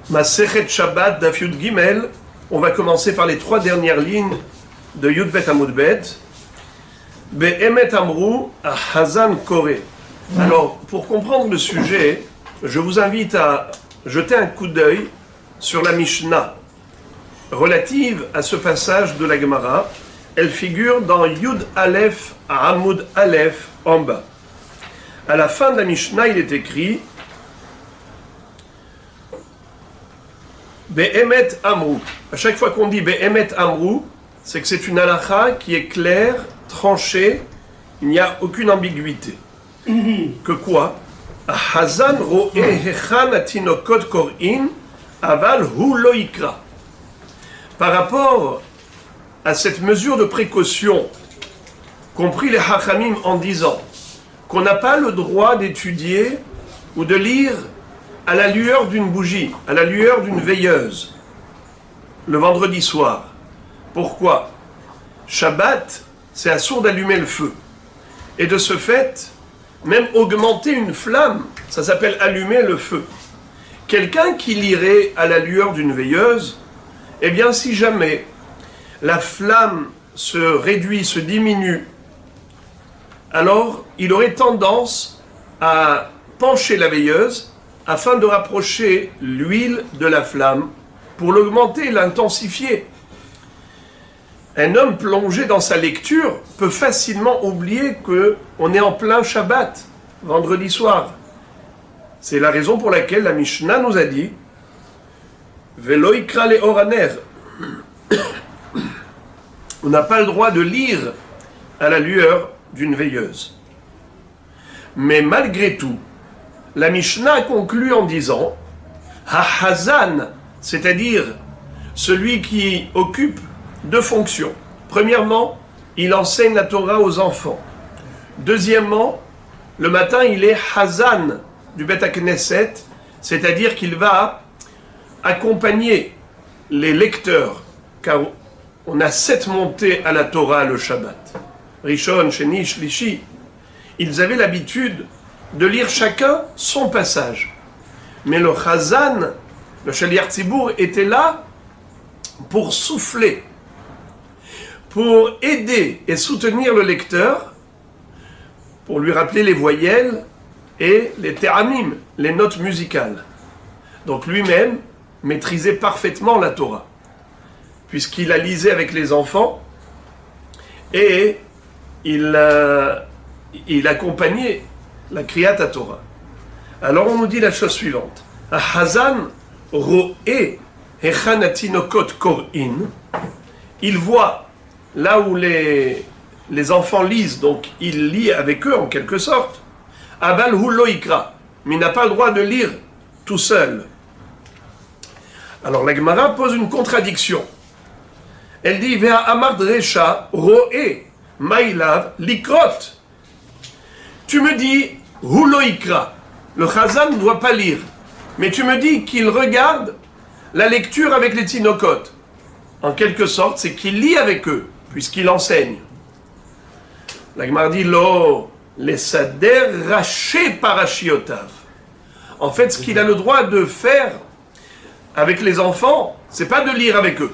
Masechet Shabbat Daf Yud Gimel. On va commencer par les 3 dernières lignes de Yud Bet Amud Bet. Be'emet Amrou Hazan Koré. Alors, pour comprendre le sujet, je vous invite à jeter un coup d'œil sur la Mishnah relative à ce passage de la Gemara. Elle figure dans Yud Aleph à Amud Aleph en bas. À la fin de la Mishnah, il est écrit Be'emet Amrou. À chaque fois qu'on dit Be'emet Amrou, c'est que c'est une halakha qui est claire, tranchée, il n'y a aucune ambiguïté. Que quoi? Hazan ro'e hechan atinokot kor'in aval hu lo ikra. Par rapport à cette mesure de précaution qu'ont pris les hachamim en disant qu'on n'a pas le droit d'étudier ou de lire à la lueur d'une bougie, à la lueur d'une veilleuse, le vendredi soir. Pourquoi? Shabbat, c'est assourd d'allumer le feu. Et de ce fait, même augmenter une flamme, ça s'appelle allumer le feu. Quelqu'un qui lirait à la lueur d'une veilleuse, eh bien si jamais la flamme se réduit, se diminue, alors il aurait tendance à pencher la veilleuse afin de rapprocher l'huile de la flamme pour l'augmenter, l'intensifier. Un homme plongé dans sa lecture peut facilement oublier qu'on est en plein Shabbat, vendredi soir. C'est la raison pour laquelle la Mishnah nous a dit Velo ikra le oraner. On n'a pas le droit de lire à la lueur d'une veilleuse. Mais malgré tout, la Mishnah conclut en disant Ha-Hazan, c'est-à-dire celui qui occupe 2 fonctions. Premièrement, il enseigne la Torah aux enfants. Deuxièmement, le matin, il est Hazan du Bet HaKnesset, c'est-à-dire qu'il va accompagner les lecteurs, car on a 7 montées à la Torah le Shabbat. Rishon, Sheni, Shlishi. Ils avaient l'habitude de lire chacun son passage. Mais le Hazan, le Shaliach Tzibour, était là pour souffler, pour aider et soutenir le lecteur, pour lui rappeler les voyelles et les te'amim, les notes musicales. Donc lui-même maîtrisait parfaitement la Torah, puisqu'il la lisait avec les enfants et il accompagnait la Kriyat HaTorah. Alors on nous dit la chose suivante. Hazan ro'e hechan atinokot kor'in. Il voit là où les enfants lisent, donc il lit avec eux en quelque sorte. Aval hu lo ikra. Mais il n'a pas le droit de lire tout seul. Alors la Gemara pose une contradiction. Elle dit Vea amar dresha ro'e mailav likrot. Tu me dis hu lo ikra. Le Chazan ne doit pas lire. Mais tu me dis qu'il regarde la lecture avec les Tinokot. En quelque sorte, c'est qu'il lit avec eux, puisqu'il enseigne. La Gemara dit Lo, les sader raché parashiotav. En fait, ce qu'il a le droit de faire avec les enfants, c'est pas de lire avec eux.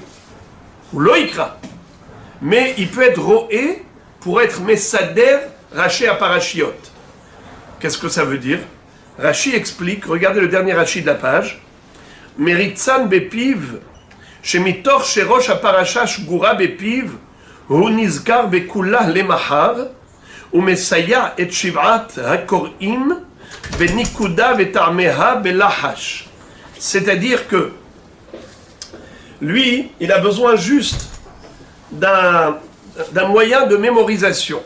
Ou loïkra. Mais il peut être roé pour être mesader raché à parashiot. Qu'est-ce que ça veut dire? Rashi explique, regardez le dernier Rashi de la page. Meritzan bepiv, shemitor sherosh aparasha shgura bepiv, hu nizkar bekullah lemahar, u mesaya et shiv'at hakorim, benikuda vetarmeha belahash. C'est-à-dire que lui, il a besoin juste d'un moyen de mémorisation.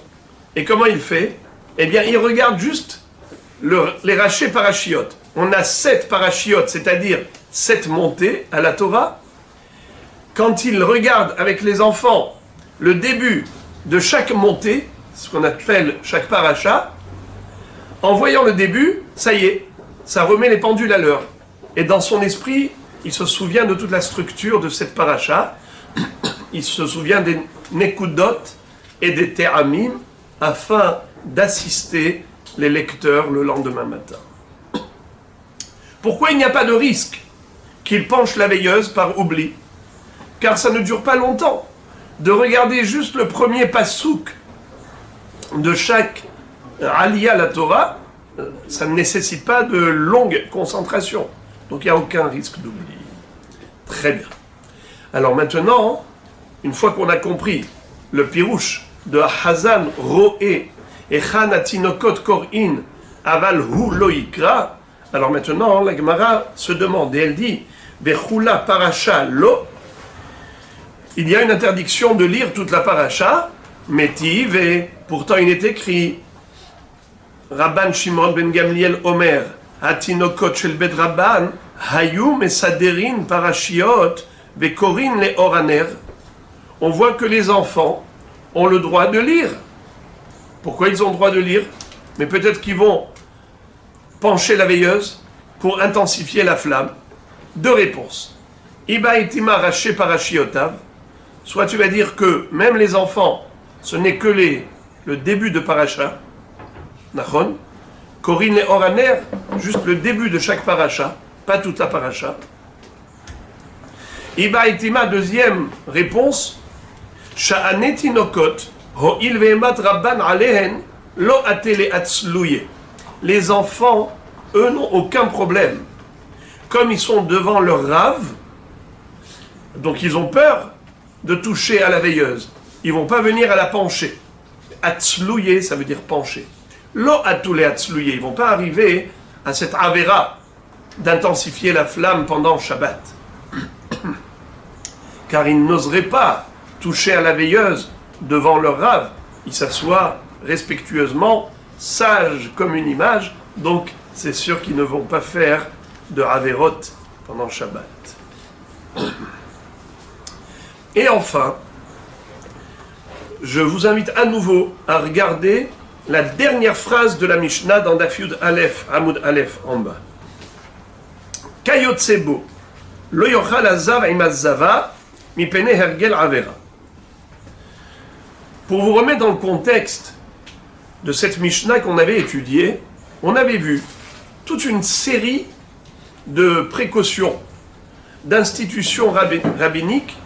Et comment il fait? Eh bien, il regarde juste les rachés parachiotes. On a 7 parachiotes, c'est-à-dire 7 montées à la Torah. Quand il regarde avec les enfants le début de chaque montée, ce qu'on appelle chaque paracha, en voyant le début, ça y est, ça remet les pendules à l'heure. Et dans son esprit, il se souvient de toute la structure de cette paracha. Il se souvient des nekudot et des te'amim afin d'assister les lecteurs le lendemain matin. Pourquoi il n'y a pas de risque qu'il penche la veilleuse par oubli. Car ça ne dure pas longtemps. De regarder juste le premier passouk de chaque aliyah à la Torah, ça ne nécessite pas de longue concentration. Donc il n'y a aucun risque d'oubli. Très bien. Alors maintenant, une fois qu'on a compris le pirouche de Hazan Roé et Chanatinokot Korin Aval Hu Loikra, alors maintenant la Gemara se demande et elle dit Bechula Parasha Lo, il y a une interdiction de lire toute la paracha, Métiv, et pourtant il est écrit Rabban Shimon ben Gamliel Omer, Hatinokot shel Bet Rabban, Hayu Mesaderin Parashiot, Bekorin le Oraner. On voit que les enfants ont le droit de lire. Pourquoi ils ont le droit de lire? Mais peut-être qu'ils vont pencher la veilleuse pour intensifier la flamme. Deux réponses. Iba itima raché parashiotav. Soit tu vas dire que même les enfants, ce n'est que le début de paracha. Nachon. Corinne et Oraner, juste le début de chaque paracha, pas toute la paracha. Iba itima, deuxième réponse. Sha'anetinokot, ho'il ve'emat rabban alehen, lo atele atzlouye. Les enfants, eux, n'ont aucun problème. Comme ils sont devant leur rave, donc ils ont peur de toucher à la veilleuse. Ils ne vont pas venir à la pencher. Atzlouye, ça veut dire pencher. Lo atule atzlouye, ils ne vont pas arriver à cette avéra d'intensifier la flamme pendant Shabbat. Car ils n'oseraient pas toucher à la veilleuse devant leur rave. Ils s'assoient respectueusement, sages comme une image, donc c'est sûr qu'ils ne vont pas faire de averot pendant Shabbat. Et enfin, je vous invite à nouveau à regarder la dernière phrase de la Mishnah dans Daf Yud Aleph, Amud Aleph en bas. Kayotsebo, lo yochal azav im azava, mipene hergel avera. Pour vous remettre dans le contexte de cette Mishnah qu'on avait étudiée, on avait vu toute une série de précautions, d'institutions rabbiniques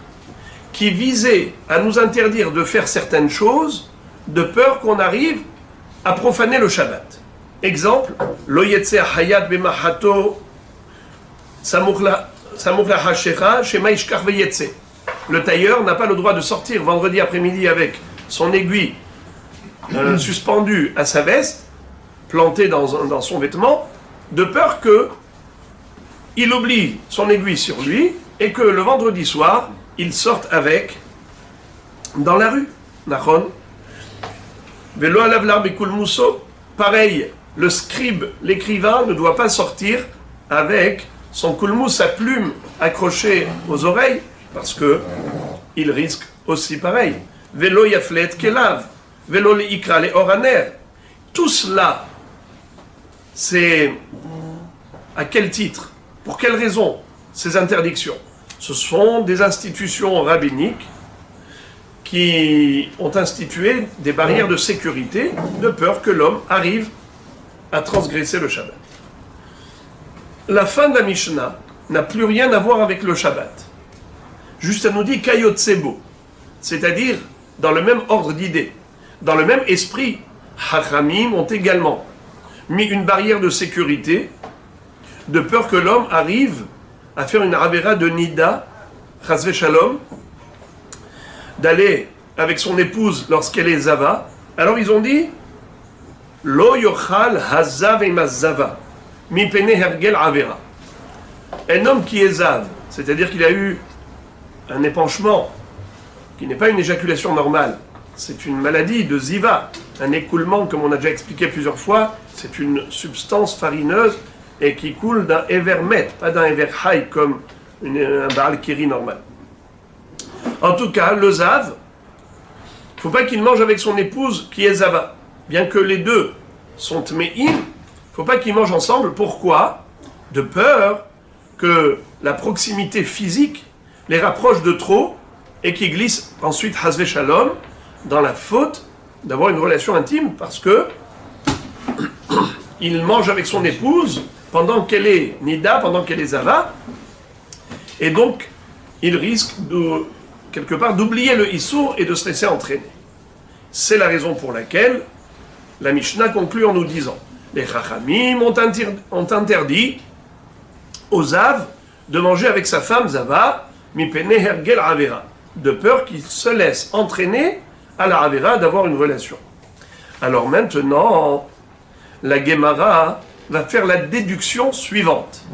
qui visaient à nous interdire de faire certaines choses de peur qu'on arrive à profaner le Shabbat. Exemple, lo yetzeh hayat bemahato samuch la hashecha shema yishkach veyetze. Le tailleur n'a pas le droit de sortir vendredi après-midi avec son aiguille suspendue à sa veste, plantée dans son vêtement, de peur qu'il oublie son aiguille sur lui et que le vendredi soir, il sorte avec dans la rue. Nachon. Velo alav l'arbekul mousso. Pareil, le scribe, l'écrivain, ne doit pas sortir avec son kulmous, sa plume accrochée aux oreilles, parce que il risque aussi pareil. Velo yaflet kelav. Velo le ikra le oraner. Tout cela, c'est à quel titre? Pour quelle raison ces interdictions? Ce sont des institutions rabbiniques qui ont institué des barrières de sécurité de peur que l'homme arrive à transgresser le Shabbat. La fin de la Mishnah n'a plus rien à voir avec le Shabbat. Juste, elle nous dit Kayotsebo, c'est-à-dire dans le même ordre d'idées, dans le même esprit. Hachamim ont également mis une barrière de sécurité de peur que l'homme arrive à faire une avéra de nida, chasve shalom, d'aller avec son épouse lorsqu'elle est zava. Alors ils ont dit lo yochal hazav im zava mipene hergel avera. Un homme qui est zav, c'est-à-dire qu'il a eu un épanchement qui n'est pas une éjaculation normale, c'est une maladie de ziva, un écoulement, comme on a déjà expliqué plusieurs fois, c'est une substance farineuse et qui coule d'un éver met, pas d'un éver haï comme un Baal Kiri normal. En tout cas, le zav, il ne faut pas qu'il mange avec son épouse qui est zava. Bien que les deux sont tme'im, il ne faut pas qu'ils mangent ensemble. Pourquoi? De peur que la proximité physique les rapproche de trop et qu'ils glissent ensuite, hasve shalom, dans la faute d'avoir une relation intime parce que il mange avec son épouse pendant qu'elle est nida, pendant qu'elle est zava, Et donc, il risque quelque part d'oublier le Issour et de se laisser entraîner. C'est la raison pour laquelle la Mishnah conclut en nous disant les Chachamim ont interdit aux Zav de manger avec sa femme Zava, mipene hergel avera, de peur qu'il se laisse entraîner à la avera d'avoir une relation. Alors maintenant, la Gemara va faire la déduction suivante.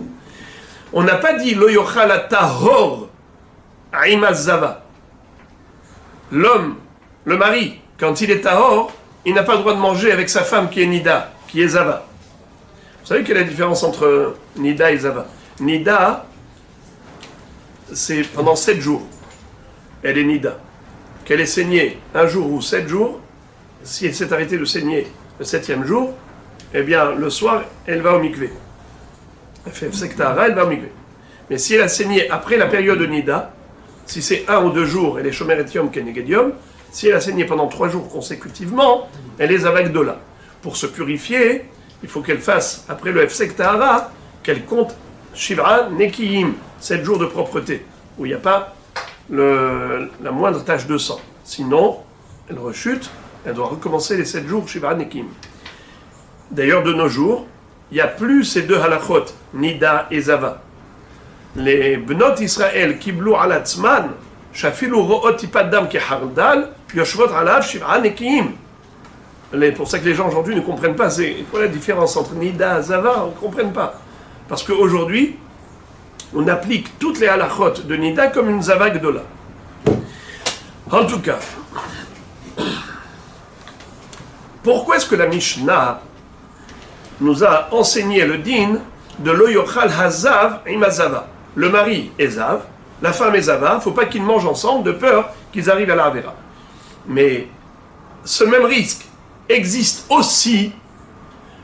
On n'a pas dit lo yochal tahor aimaz Zava. L'homme, le mari, quand il est tahor, il n'a pas le droit de manger avec sa femme qui est Nida, qui est Zava. Vous savez quelle est la différence entre Nida et Zava? Nida, c'est pendant 7 jours. Elle est Nida. Qu'elle est saignée un jour ou 7 jours, si elle s'est arrêtée de saigner le 7e jour, eh bien, le soir, elle va au mikvé. Elle fait Sektara, elle va au mikvé. Mais si elle a saigné après la période de Nida, si c'est 1 ou 2 jours, elle est Shomer Etiom Kenegedium. Si elle a saigné pendant 3 jours consécutivement, elle est Zavagdola. Pour se purifier, il faut qu'elle fasse, après le Hefsek Tahara, qu'elle compte Shivra Nekiyim, 7 jours de propreté, où il n'y a pas la moindre tache de sang. Sinon, elle rechute, elle doit recommencer les 7 jours Shivra Nekiyim. D'ailleurs, de nos jours, il n'y a plus ces deux halachot, Nida et Zava. Les Bnot Israël, Kiblou Alatzman, Shafilu Ro'ot Ipadam Kehardal, Yoshvot Alav Shivra Nekiyim. Pour ça que les gens aujourd'hui ne comprennent pas, c'est quoi la différence entre Nida et Zava, on ne comprenne pas. Parce qu'aujourd'hui, on applique toutes les halachot de Nida comme une Zava Gdola. En tout cas, pourquoi est-ce que la Mishnah nous a enseigné le din de Lo Yochal Hazav Imazava? Le mari est Zav, la femme est Zava, il ne faut pas qu'ils mangent ensemble de peur qu'ils arrivent à la Avera. Mais ce même risque existe aussi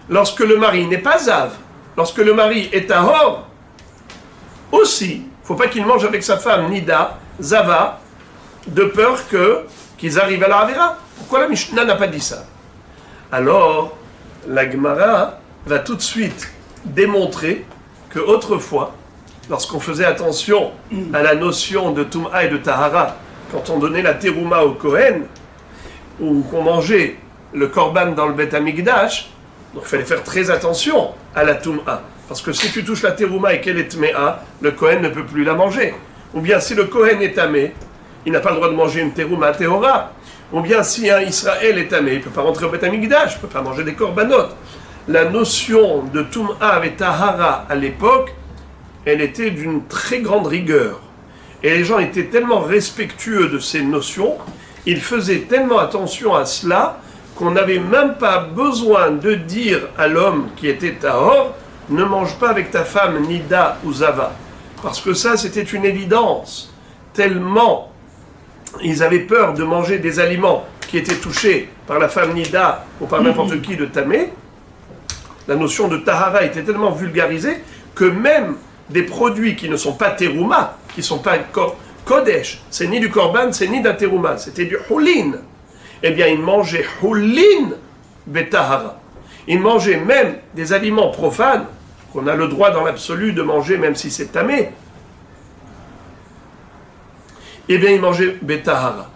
lorsque le mari n'est pas Zav, lorsque le mari est Tahor, aussi, il ne faut pas qu'il mange avec sa femme Nida, Zava, de peur qu'ils arrivent à la Avera. Pourquoi la Mishnah n'a pas dit ça? Alors, la Gemara va tout de suite démontrer que autrefois, lorsqu'on faisait attention à la notion de Tum'a et de Tahara, quand on donnait la Terouma au Kohen, ou qu'on mangeait le Korban dans le Bet Hamikdash, donc il fallait faire très attention à la Tum'a. Parce que si tu touches la Terouma et qu'elle est Tme'a, le Kohen ne peut plus la manger. Ou bien si le Kohen est tamé, il n'a pas le droit de manger une Terouma Tehora. Ou bien si un Israël est tamé, il ne peut pas rentrer au Bet Hamikdash, il ne peut pas manger des Korbanot. La notion de Tum'a et Tahara à l'époque, elle était d'une très grande rigueur. Et les gens étaient tellement respectueux de ces notions, ils faisaient tellement attention à cela, qu'on n'avait même pas besoin de dire à l'homme qui était Tahor, ne mange pas avec ta femme Nida ou Zava. Parce que ça, c'était une évidence. Tellement ils avaient peur de manger des aliments qui étaient touchés par la femme Nida ou par n'importe qui de Tamé. La notion de Tahara était tellement vulgarisée que même des produits qui ne sont pas terouma, qui ne sont pas kodesh, c'est ni du korban, c'est ni d'un terouma, c'était du houlin. Eh bien, ils mangeaient houlin betahara. Ils mangeaient même des aliments profanes, qu'on a le droit dans l'absolu de manger même si c'est tamé. Eh bien, ils mangeaient betahara.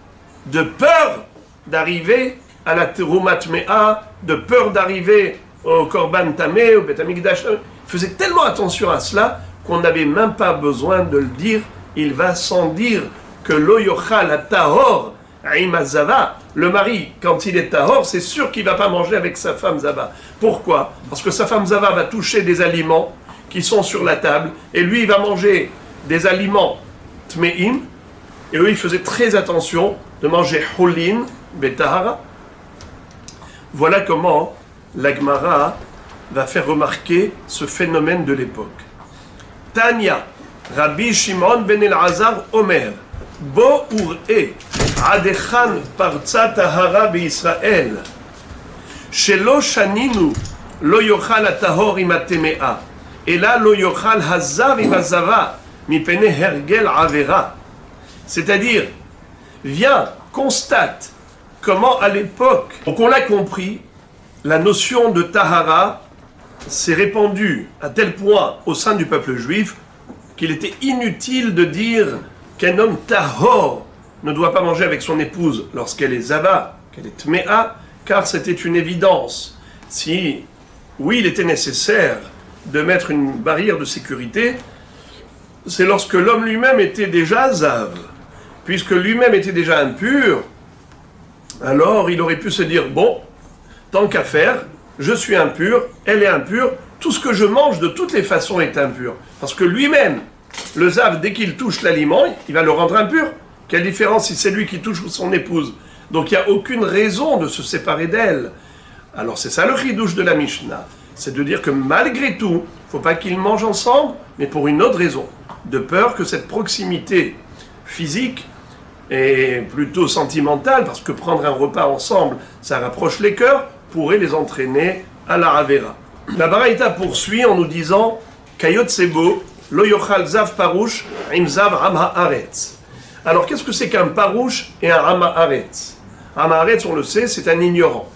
De peur d'arriver à la terouma tmea, de peur d'arriver au korban tamé, au bet hamikdash. Ils faisaient tellement attention à cela qu'on n'avait même pas besoin de le dire. Il va sans dire que lo yochal tahor imazava, le mari, quand il est tahor, c'est sûr qu'il ne va pas manger avec sa femme Zava. Pourquoi? Parce que sa femme Zava va toucher des aliments qui sont sur la table, et lui, il va manger des aliments tme'im, et eux, ils faisaient très attention de manger houlin, betahara. Voilà comment la Gemara va faire remarquer ce phénomène de l'époque. Tanya, Rabbi Shimon ben Elazar Omer, Bo ur'e, adechan parza tahara beIsraël, shelo shaninu lo yochal atahor im atemea, ela lo yochal hazav im hazava, mipene hergel avera. C'est-à-dire, viens, constate comment à l'époque, donc on l'a compris, la notion de tahara s'est répandue à tel point au sein du peuple juif qu'il était inutile de dire qu'un homme tahor ne doit pas manger avec son épouse lorsqu'elle est zava, qu'elle est tmea, car c'était une évidence. Si, oui, il était nécessaire de mettre une barrière de sécurité, c'est lorsque l'homme lui-même était déjà zav. Puisque lui-même était déjà impur, alors il aurait pu se dire, bon, tant qu'à faire, je suis impur, elle est impure, tout ce que je mange de toutes les façons est impur. Parce que lui-même, le zav, dès qu'il touche l'aliment, il va le rendre impur. Quelle différence si c'est lui qui touche son épouse? Donc il n'y a aucune raison de se séparer d'elle. Alors c'est ça le chidouche de la Mishnah. C'est de dire que malgré tout, il ne faut pas qu'ils mangent ensemble, mais pour une autre raison. De peur que cette proximité physique est plutôt sentimentale, parce que prendre un repas ensemble, ça rapproche les cœurs, pourrait les entraîner à la Avera. La Baraïta poursuit en nous disant Kayot Sebo, Lo Yochal Zav Parouche, Im Zav Ram Haaretz. Alors qu'est-ce que c'est qu'un Parouche et un Ram Haaretz? Ram Haaretz, on le sait, c'est un ignorant.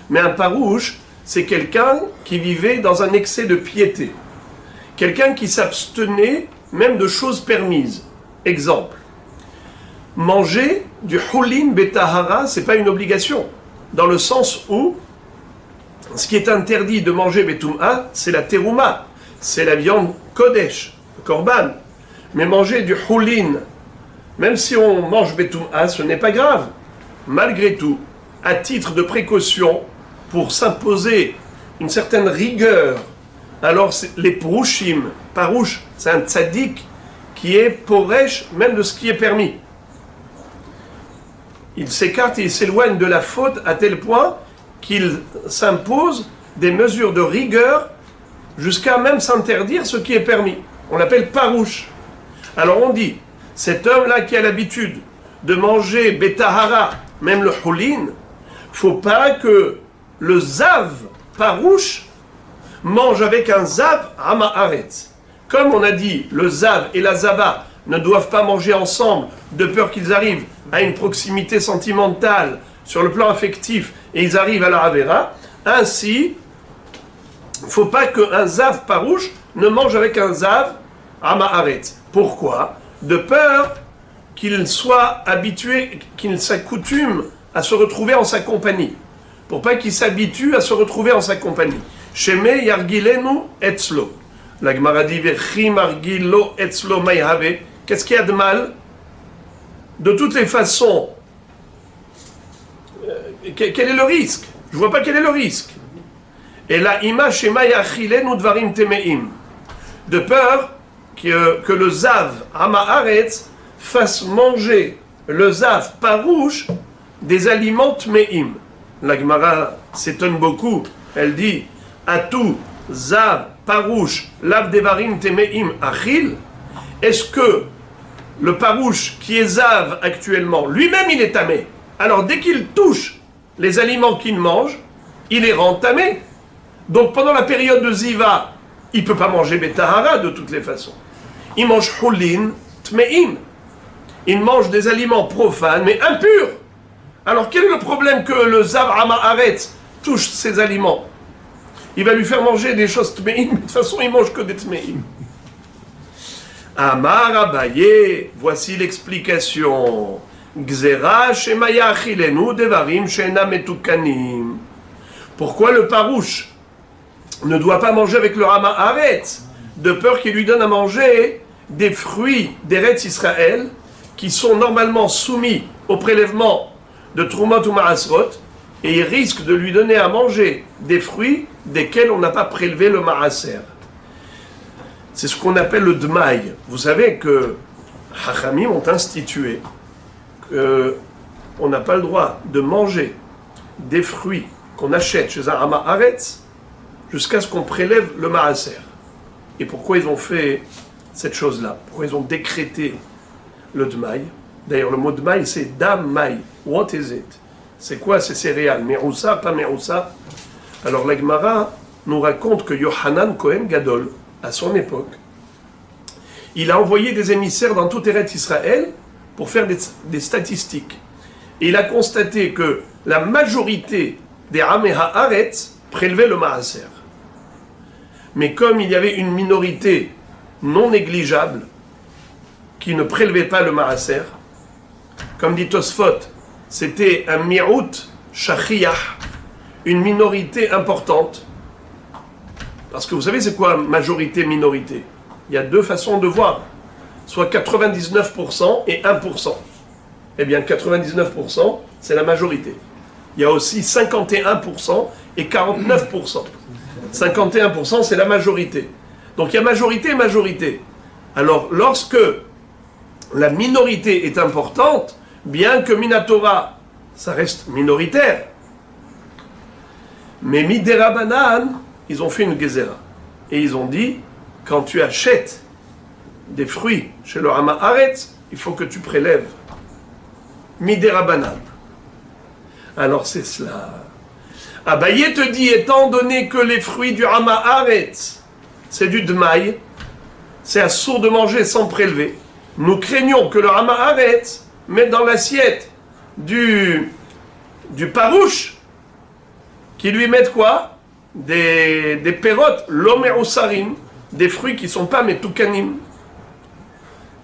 Mais un Parouche, c'est quelqu'un qui vivait dans un excès de piété. Quelqu'un qui s'abstenait même de choses permises. Exemple, manger du Hulin Betahara, c'est pas une obligation. Dans le sens où ce qui est interdit de manger Betum'a, c'est la terouma, c'est la viande Kodesh, le korban. Mais manger du Hulin, même si on mange Betum'a, ce n'est pas grave. Malgré tout, à titre de précaution, pour s'imposer une certaine rigueur, alors les Parouchim, Parouche, c'est un tzaddik qui est poresh même de ce qui est permis. Il s'écarte et il s'éloigne de la faute à tel point qu'il s'impose des mesures de rigueur jusqu'à même s'interdire ce qui est permis. On l'appelle Parouche. Alors on dit, cet homme-là qui a l'habitude de manger Betahara, même le Hulin, faut pas que le Zav Parouche mange avec un Zav Hamaharetz. Comme on a dit, le Zav et la Zava ne doivent pas manger ensemble de peur qu'ils arrivent à une proximité sentimentale sur le plan affectif et ils arrivent à la Avera. Ainsi, il ne faut pas qu'un Zav Parouche ne mange avec un Zav Hamaharetz. Pourquoi? De peur qu'il soit habitué, qu'il s'accoutume à se retrouver en sa compagnie. Pour pas qu'il s'habitue à se retrouver en sa compagnie. Sheme yargilenu etzlo. La Gemara dit Vechi margilo etzlo mayhave. Qu'est-ce qu'il y a de mal? De toutes les façons, quel est le risque? Je vois pas quel est le risque. Et la ima shema yachilenu dvarim temeim. De peur que le zav hamaharetz fasse manger le zav parouche des aliments tmeim. La Gemara s'étonne beaucoup. Elle dit Atou, Zav, Parouche, Lav Devarim Temeim Achil. Est-ce que le Parouche qui est Zav actuellement, lui-même il est tamé? Alors dès qu'il touche les aliments qu'il mange, il est rend tamé. Donc pendant la période de Ziva, il ne peut pas manger Betahara de toutes les façons. Il mange Hulin, Tmeim. Il mange des aliments profanes mais impurs. Alors quel est le problème que le Zav Hamaharetz touche ces aliments? Il va lui faire manger des choses tmeim, de toute façon il mange que des tmeim. Amar Abaye, voici l'explication. Gzera shemaya achilenu devarim she'ena metukanim. Pourquoi le Parouche ne doit pas manger avec le Hamaharetz? De peur qu'il lui donne à manger des fruits d'Eretz Israël qui sont normalement soumis au prélèvement de Trumot ou Maasrot, et il risque de lui donner à manger des fruits desquels on n'a pas prélevé le Maaser. C'est ce qu'on appelle le Dmaï. Vous savez que Hachamim ont institué qu'on n'a pas le droit de manger des fruits qu'on achète chez un Hamaharetz jusqu'à ce qu'on prélève le Maaser. Et pourquoi ils ont fait cette chose-là? Pourquoi ils ont décrété le Dmaï? D'ailleurs, le mot Dmaï, c'est Dam-Maï. What is it? C'est quoi ces céréales? Meroussa, pas Meroussa? Alors la Gemara nous raconte que Yohanan Cohen Gadol, à son époque, il a envoyé des émissaires dans tout Eretz Israël pour faire des statistiques. Et il a constaté que la majorité des Amé Haaretz prélevaient le Maaser. Mais comme il y avait une minorité non négligeable qui ne prélevaient pas le maaser. Comme dit Tosfot, c'était un mi'out shachiyah, une minorité importante. Parce que vous savez c'est quoi majorité-minorité? Il y a deux façons de voir, soit 99% et 1%. Eh bien 99% c'est la majorité. Il y a aussi 51% et 49%. 51% c'est la majorité. Donc il y a majorité et majorité. Alors lorsque la minorité est importante, bien que Minatora, ça reste minoritaire, mais Midera Banan, ils ont fait une gezera. Et ils ont dit, quand tu achètes des fruits chez le Hama Haaretz, il faut que tu prélèves Midera Banan. Alors c'est cela. Abaye te dit, étant donné que les fruits du Hama Haaretz, c'est du Dmaï, c'est assourd de manger sans prélever, nous craignons que le Hama Haaretz mette dans l'assiette du parouche, qui lui mettent quoi? Des pérotes, l'omerosarim, des fruits qui ne sont pas metoukanim.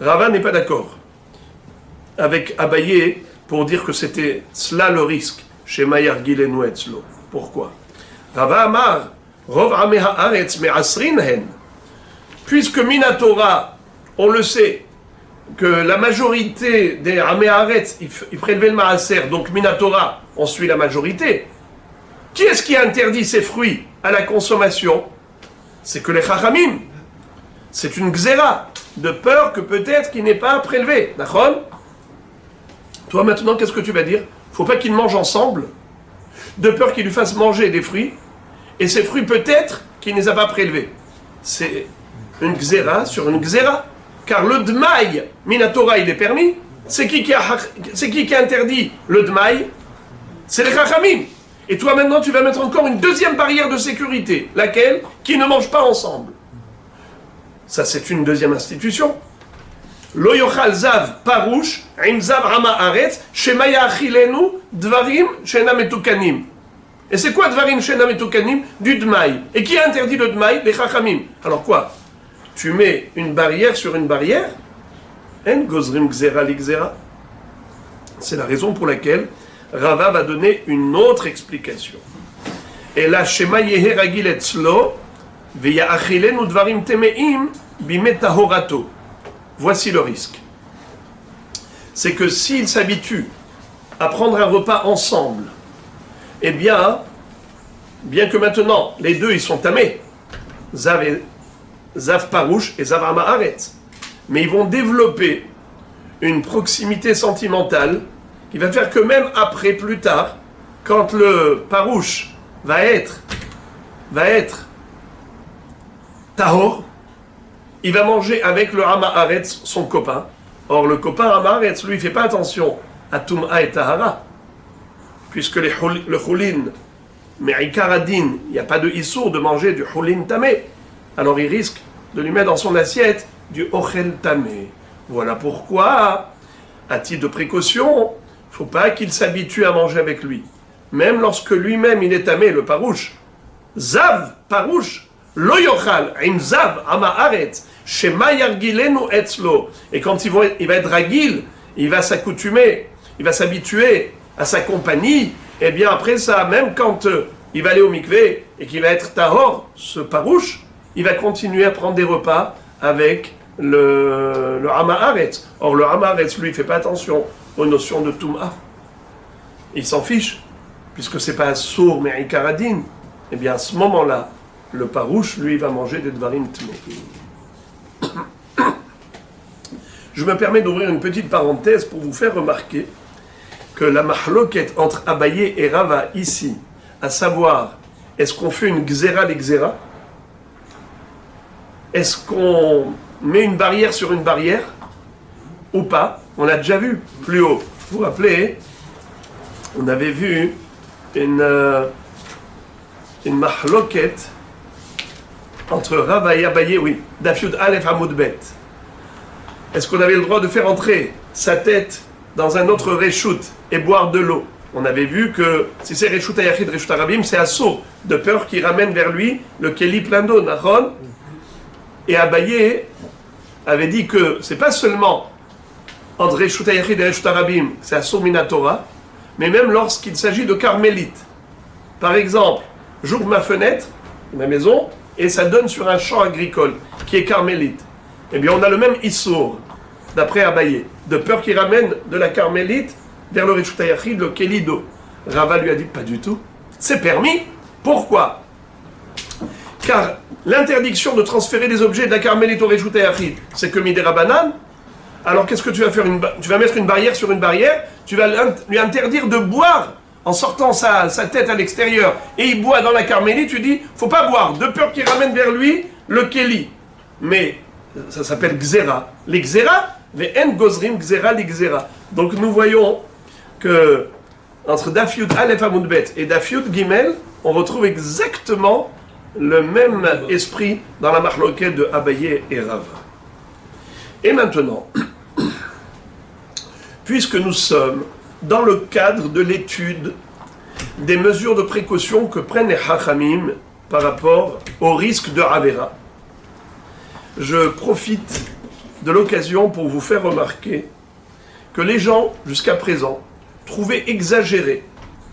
Rava n'est pas d'accord avec Abaye pour dire que c'était cela le risque chez Mayar Gilenu Etzlo. Pourquoi? Rava Amar, Rov Ameh Haaretz Me'asrin Hen. Puisque Minatora, on le sait, que la majorité des Ameh Haaretz, ils prélevaient le Maaser, donc Minatora, on suit la majorité. Qui est-ce qui interdit ces fruits à la consommation? C'est que les Chachamim. C'est une xéra, de peur que peut-être qu'il n'ait pas prélevé. D'accord? Toi maintenant, qu'est-ce que tu vas dire? Il ne faut pas qu'ils mangent ensemble, de peur qu'ils lui fassent manger des fruits, et ces fruits peut-être qu'il ne les a pas prélevés. C'est une xéra sur une xéra. Car le dmaï, Minatora, il est permis. C'est qui a interdit le dmaï? C'est les Chachamim. Et toi maintenant tu vas mettre encore une deuxième barrière de sécurité. Laquelle? Qui ne mangent pas ensemble. Ça c'est une deuxième institution. Lo yochal zav parouche, im zav hama haaretz, shemaya achilenu, dvarim shena metukanim. Et c'est quoi dvarim shena metukanim? Du dmaï. Et qui a interdit le dmaï? Les Chachamim. Alors quoi? Tu mets une barrière sur une barrière? En gozrim gzera li gzera. C'est la raison pour laquelle Rava va donner une autre explication. Et là, Shema yehe ragil etzlo, veya achilenu dvarim temeim, bime tahorato. Voici le risque. C'est que s'il s'habitue à prendre un repas ensemble, eh bien que maintenant, les deux, ils sont tamés, Zav Parouche et Zav Hama Haaretz, mais ils vont développer une proximité sentimentale qui va faire que même après, plus tard, quand le Parouche va être Tahor, il va manger avec le Hama Haaretz, son copain. Or, le copain Hama Haaretz, lui, il ne fait pas attention à Tum'a et Tahara, puisque le Choulin, mais Ikaradin, il n'y a pas de Issour de manger du Choulin Tamé. Alors, il risque de lui mettre dans son assiette du Ochel Tamé. Voilà pourquoi, à titre de précaution, il ne faut pas qu'il s'habitue à manger avec lui. Même lorsque lui-même il est tamé, le parouche. Zav, parouche, lo yochal, im zav, ama haaretz, shema yargilenu etzlo. Et quand il va être ragil, il va s'accoutumer, il va s'habituer à sa compagnie, et bien après ça, même quand il va aller au mikvé et qu'il va être tahor, ce parouche, il va continuer à prendre des repas avec le Hama Haaretz. Or, le Hama Haaretz, lui, il ne fait pas attention aux notions de Tum'a. Il s'en fiche, puisque ce n'est pas un sourd, mais un Ikaradin. Eh bien, à ce moment-là, le Parouche, lui, va manger des Dvarim Tmei. Je me permets d'ouvrir une petite parenthèse pour vous faire remarquer que la mahloket entre Abaye et Rava ici, à savoir, est-ce qu'on fait une xéra les xéra? Est-ce qu'on met une barrière sur une barrière ou pas? On a déjà vu plus haut. Vous vous rappelez, on avait vu une mahloket entre Rava et Abaye, oui, Dafyud Aleph Hamoud Bet. Est-ce qu'on avait le droit de faire entrer sa tête dans un autre reshoot et boire de l'eau? On avait vu que si c'est reshoot ayachid, reshoot arabim, c'est assourd, de peur qu'il ramène vers lui le keli plein d'eau, nachon. Et Abaye avait dit que c'est pas seulement entre Reshut HaYachid et Reshut HaRabim, c'est Asur Mina Torah, mais même lorsqu'il s'agit de carmélites. Par exemple, j'ouvre ma fenêtre, ma maison, et ça donne sur un champ agricole qui est carmélite. Eh bien, on a le même Issour, d'après Abaye, de peur qu'il ramène de la carmélite vers le Reshut HaYachid, le Kélido. Rava lui a dit, pas du tout. C'est permis. Pourquoi? Car l'interdiction de transférer des objets de la carmélite au Reshut HaYachid, c'est que Midei Rabbanan. Alors qu'est-ce que tu vas faire? Tu vas mettre une barrière sur une barrière, tu vas lui interdire de boire en sortant sa tête à l'extérieur, et il boit dans la carmélite, tu dis, faut pas boire, de peur qu'il ramène vers lui le Kéli. Mais ça s'appelle Gzera. Les Gzera, les En Gozrim, Gzera, les Gzera. Donc nous voyons que entre Daf Yud Aleph Amud Bet et Daf Yud Gimel, on retrouve exactement le même esprit dans la marloquette de Abaye et Rava. Et maintenant, puisque nous sommes dans le cadre de l'étude des mesures de précaution que prennent les Hachamim par rapport au risque de Avera, je profite de l'occasion pour vous faire remarquer que les gens, jusqu'à présent, trouvaient exagéré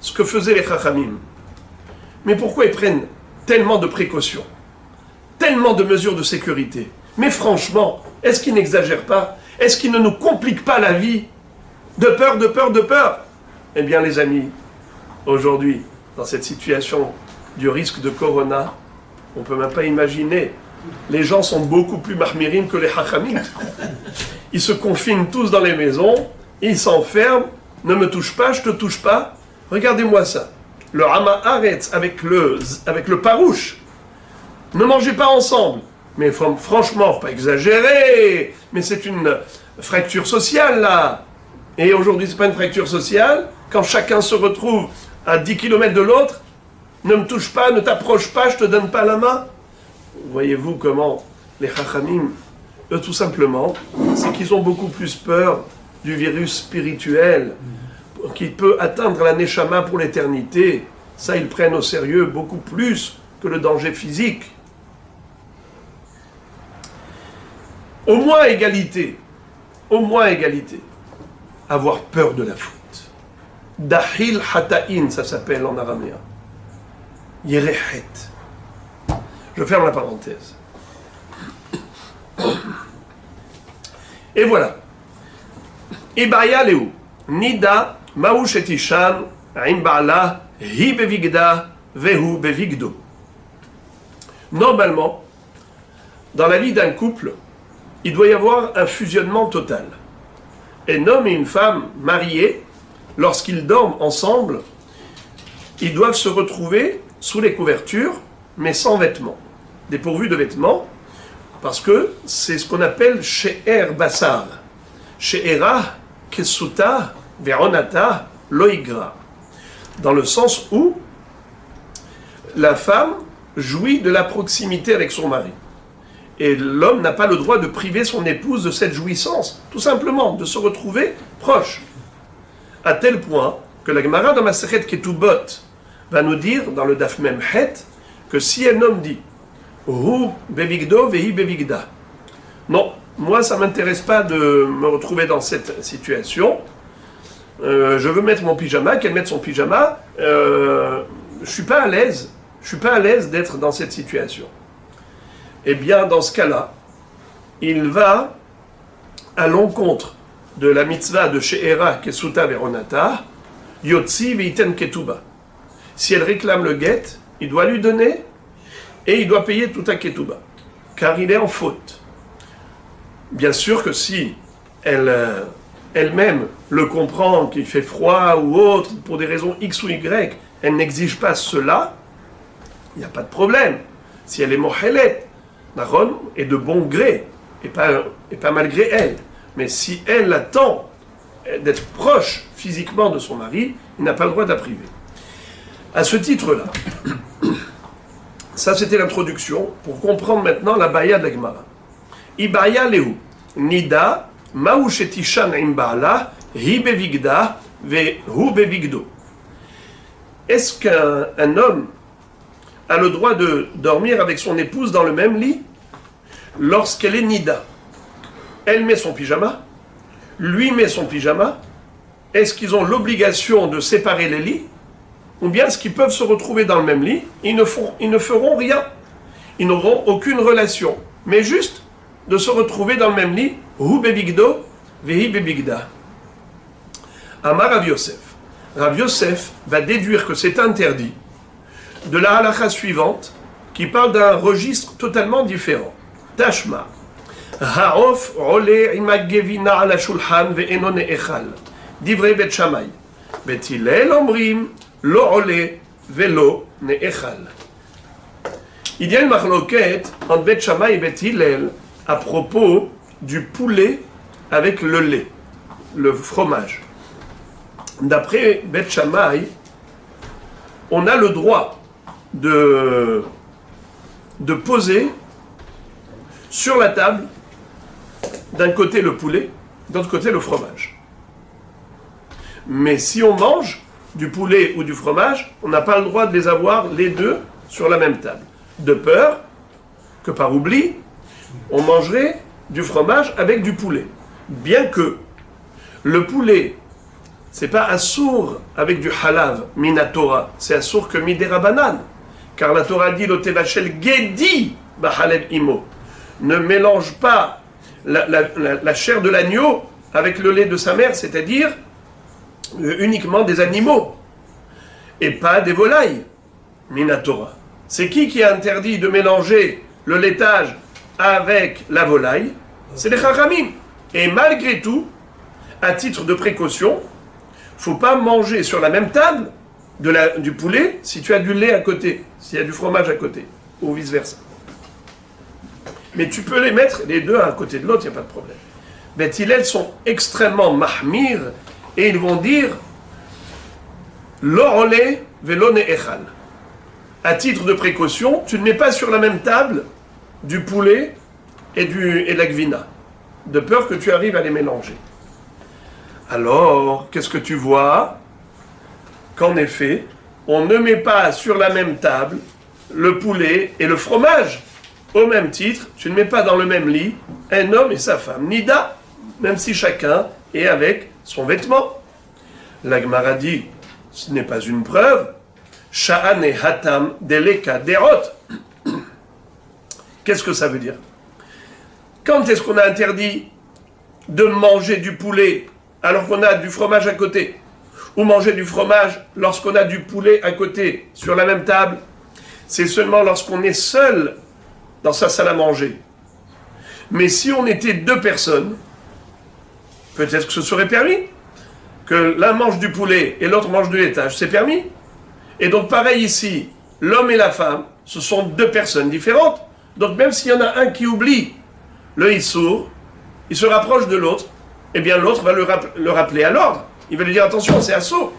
ce que faisaient les Chachamim. Mais pourquoi ils prennent tellement de précautions, tellement de mesures de sécurité? Mais franchement, est-ce qu'ils n'exagèrent pas? Est-ce qu'ils ne nous compliquent pas la vie? De peur, de peur, de peur? Eh bien les amis, aujourd'hui, dans cette situation du risque de Corona, on ne peut même pas imaginer. Les gens sont beaucoup plus mahmirim que les Hachamim. Ils se confinent tous dans les maisons, ils s'enferment, ne me touche pas, je te touche pas. Regardez-moi ça. Le Hama Haaretz avec le Parouche. Ne mangez pas ensemble. Mais franchement, faut pas exagérer. Mais c'est une fracture sociale là. Et aujourd'hui, c'est pas une fracture sociale. Quand chacun se retrouve à 10 km de l'autre, ne me touche pas, ne t'approche pas, je te donne pas la main. Voyez-vous comment les Chachamim, eux tout simplement, c'est qu'ils ont beaucoup plus peur du virus spirituel qui peut atteindre la Neshama pour l'éternité. Ça, ils prennent au sérieux beaucoup plus que le danger physique. Au moins égalité, avoir peur de la faute. Dahil hata'in, ça s'appelle en araméen. Yerehet. Je ferme la parenthèse. Et voilà. Ibaya leu. Nida ma'ush et ishan im ba'ala hi bevigda vehu bevigdo. Normalement, dans la vie d'un couple, il doit y avoir un fusionnement total. Un homme et une femme mariés, lorsqu'ils dorment ensemble, ils doivent se retrouver sous les couvertures, mais sans vêtements, dépourvus de vêtements, parce que c'est ce qu'on appelle she'er basar. She'era kesuta veronata loigra. Dans le sens où la femme jouit de la proximité avec son mari. Et l'homme n'a pas le droit de priver son épouse de cette jouissance, tout simplement, de se retrouver proche. À tel point que la Gemara dans Masechet Ketubot va nous dire, dans le Daf Mem Het, que si un homme dit « Hu bevigdo vehi bevigda » non, moi ça ne m'intéresse pas de me retrouver dans cette situation, je veux mettre mon pyjama, qu'elle mette son pyjama, je ne suis pas à l'aise d'être dans cette situation. Eh bien, dans ce cas-là, il va à l'encontre de la mitzvah de She'era Kesuta Veronata, Yotzi Veiten Ketuba. Si elle réclame le guet, il doit lui donner et il doit payer tout à Ketuba, car il est en faute. Bien sûr que si elle-même le comprend, qu'il fait froid ou autre, pour des raisons X ou Y, elle n'exige pas cela, il n'y a pas de problème. Si elle est mohelet, Naron est de bon gré, et pas malgré elle. Mais si elle attend d'être proche physiquement de son mari, il n'a pas le droit de la priver. À ce titre-là, ça c'était l'introduction, pour comprendre maintenant la baya de la Gemara. Ibaya lehu, nida, ma'ushetishan imbala, hi bevigda, vehu bevigdo. Est-ce qu'un homme a le droit de dormir avec son épouse dans le même lit lorsqu'elle est nida? Elle met son pyjama, lui met son pyjama, est-ce qu'ils ont l'obligation de séparer les lits? Ou bien est-ce qu'ils peuvent se retrouver dans le même lit? Ils ne feront rien. Ils n'auront aucune relation. Mais juste de se retrouver dans le même lit. Hu bebigdo, vehi bebigda. Amar Rav Yosef. Rav Yosef va déduire que c'est interdit de la halakha suivante qui parle d'un registre totalement différent. Tashma. Ha'of ole imag gevina ala shulchan ve'eno ne'echal. Divrei Bet Shammai. Bet Hillel omrim lo ole ve'lo ne'echal. Il y a une marloquette entre Bet Shammai et Bet Hillel à propos du poulet avec le lait, le fromage. D'après Bet Shammai, on a le droit de poser sur la table d'un côté le poulet, de l'autre côté le fromage. Mais si on mange du poulet ou du fromage, on n'a pas le droit de les avoir les deux sur la même table. De peur que par oubli, on mangerait du fromage avec du poulet. Bien que le poulet, c'est pas assour avec du halav, mina Torah, c'est assour que midera banane. Car la Torah dit, l'otevachel gedi bahalev imo. Ne mélange pas la chair de l'agneau avec le lait de sa mère, c'est-à-dire uniquement des animaux, et pas des volailles, mina Torah. C'est qui a interdit de mélanger le laitage avec la volaille? C'est les chachamim. Et malgré tout, à titre de précaution, faut pas manger sur la même table du poulet si tu as du lait à côté, s'il y a du fromage à côté, ou vice-versa. Mais tu peux les mettre les deux à côté de l'autre, il n'y a pas de problème. Bet Hillel sont extrêmement mahmir, et ils vont dire lo ole velo ne'echal. À titre de précaution, tu ne mets pas sur la même table du poulet et de la gvina, de peur que tu arrives à les mélanger. Alors, qu'est-ce que tu vois? Qu'en effet, on ne met pas sur la même table le poulet et le fromage. Au même titre, tu ne mets pas dans le même lit un homme et sa femme. Nida, même si chacun est avec son vêtement. La Gemara dit, ce n'est pas une preuve. Sha'ane hatam deleka derot. Qu'est-ce que ça veut dire? Quand est-ce qu'on a interdit de manger du poulet alors qu'on a du fromage à côté? Ou manger du fromage lorsqu'on a du poulet à côté sur la même table? C'est seulement lorsqu'on est seul dans sa salle à manger. Mais si on était deux personnes, peut-être que ce serait permis. Que l'un mange du poulet et l'autre mange du laitage, c'est permis. Et donc pareil ici, l'homme et la femme, ce sont deux personnes différentes. Donc même s'il y en a un qui oublie le issour, il se rapproche de l'autre, eh bien l'autre va le rappeler à l'ordre. Il va lui dire attention, c'est assaut.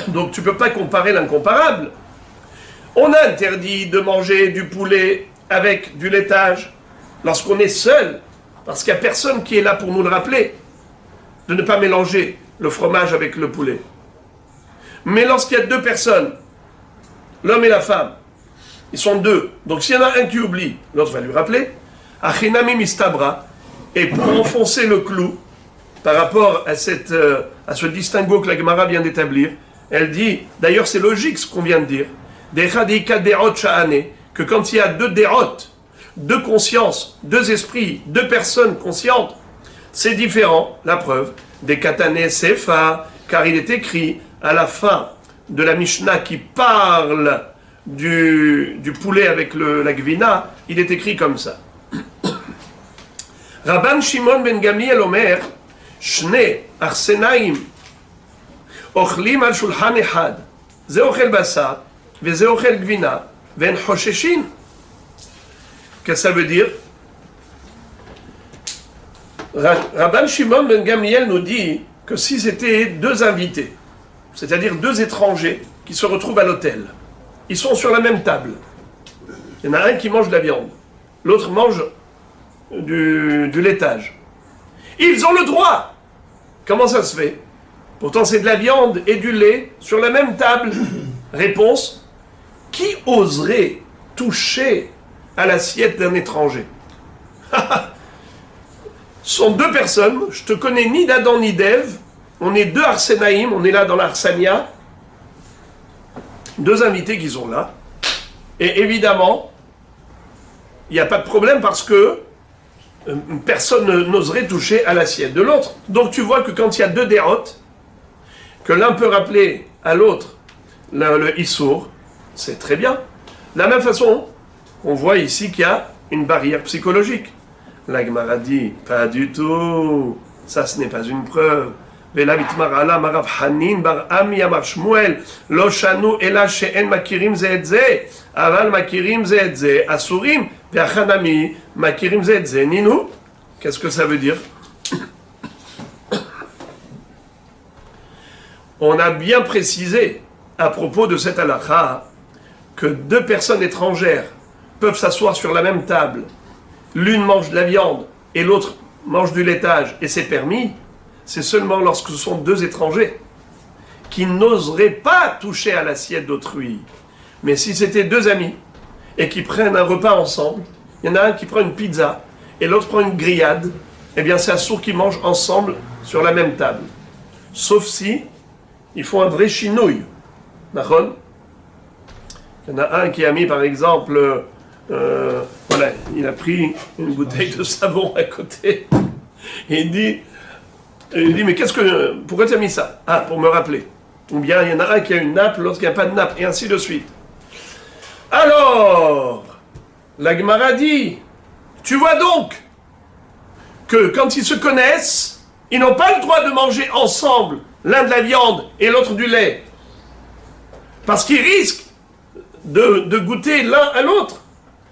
Donc tu ne peux pas comparer l'incomparable. On a interdit de manger du poulet avec du laitage lorsqu'on est seul, parce qu'il n'y a personne qui est là pour nous le rappeler, de ne pas mélanger le fromage avec le poulet. Mais lorsqu'il y a deux personnes, l'homme et la femme, ils sont deux. Donc s'il y en a un qui oublie, l'autre va lui rappeler. Achinami mistabra. Et pour enfoncer le clou, par rapport à ce distinguo que la Gemara vient d'établir, elle dit, d'ailleurs c'est logique ce qu'on vient de dire, que quand il y a deux derot, deux consciences, deux esprits, deux personnes conscientes, c'est différent, la preuve, des katané sefa, car il est écrit à la fin de la Mishnah qui parle du poulet avec la gvina, il est écrit comme ça. Rabban Shimon ben Gamliel Omer, Shne arsenaim ochlim al shulchan echad, ze ochel basar, ve ze ochel gvina, ven chosheshin. Qu'est-ce que ça veut dire? Rabban Shimon ben Gamliel nous dit que si c'était deux invités, c'est-à-dire deux étrangers qui se retrouvent à l'hôtel, ils sont sur la même table. Il y en a un qui mange de la viande, l'autre mange du laitage. Ils ont le droit. Comment ça se fait? Pourtant c'est de la viande et du lait sur la même table. Réponse, qui oserait toucher à l'assiette d'un étranger? sont deux personnes, je te connais ni d'Adam ni d'Ève, on est deux Arsénaïm, on est là dans l'Arsania, deux invités qui sont là, et évidemment, il n'y a pas de problème parce que personne n'oserait toucher à l'assiette de l'autre. Donc tu vois que quand il y a deux dérotes, que l'un peut rappeler à l'autre le Issour, c'est très bien. De la même façon, on voit ici qu'il y a une barrière psychologique. La Gemara dit, pas du tout, ça ce n'est pas une preuve. ולא יתמר עלה מרב חנין בר עמי אמר שמואל לא שנו אלא שאין מכירים זה את זה אבל מכירים זה את זה אסורים והחנמי מכירים זה את זה נינו. Qu'est-ce que ça veut dire? On a bien précisé à propos de cette halakha que deux personnes étrangères peuvent s'asseoir sur la même table, l'une mange de la viande et l'autre mange du laitage et c'est permis. C'est seulement lorsque ce sont deux étrangers qui n'oseraient pas toucher à l'assiette d'autrui. Mais si c'était deux amis et qui prennent un repas ensemble, il y en a un qui prend une pizza et l'autre prend une grillade, eh bien c'est assourd qu'ils mangent ensemble sur la même table. Sauf si ils font un vrai chinouille. D'accord ? Il y en a un qui a mis par exemple, voilà, il a pris une bouteille de savon à côté et il dit, mais pourquoi tu as mis ça? Ah, pour me rappeler. Ou bien il y en a un qui a une nappe, l'autre qui n'a pas de nappe, et ainsi de suite. Alors, la Gemara dit, tu vois donc que quand ils se connaissent, ils n'ont pas le droit de manger ensemble l'un de la viande et l'autre du lait. Parce qu'ils risquent de goûter l'un à l'autre.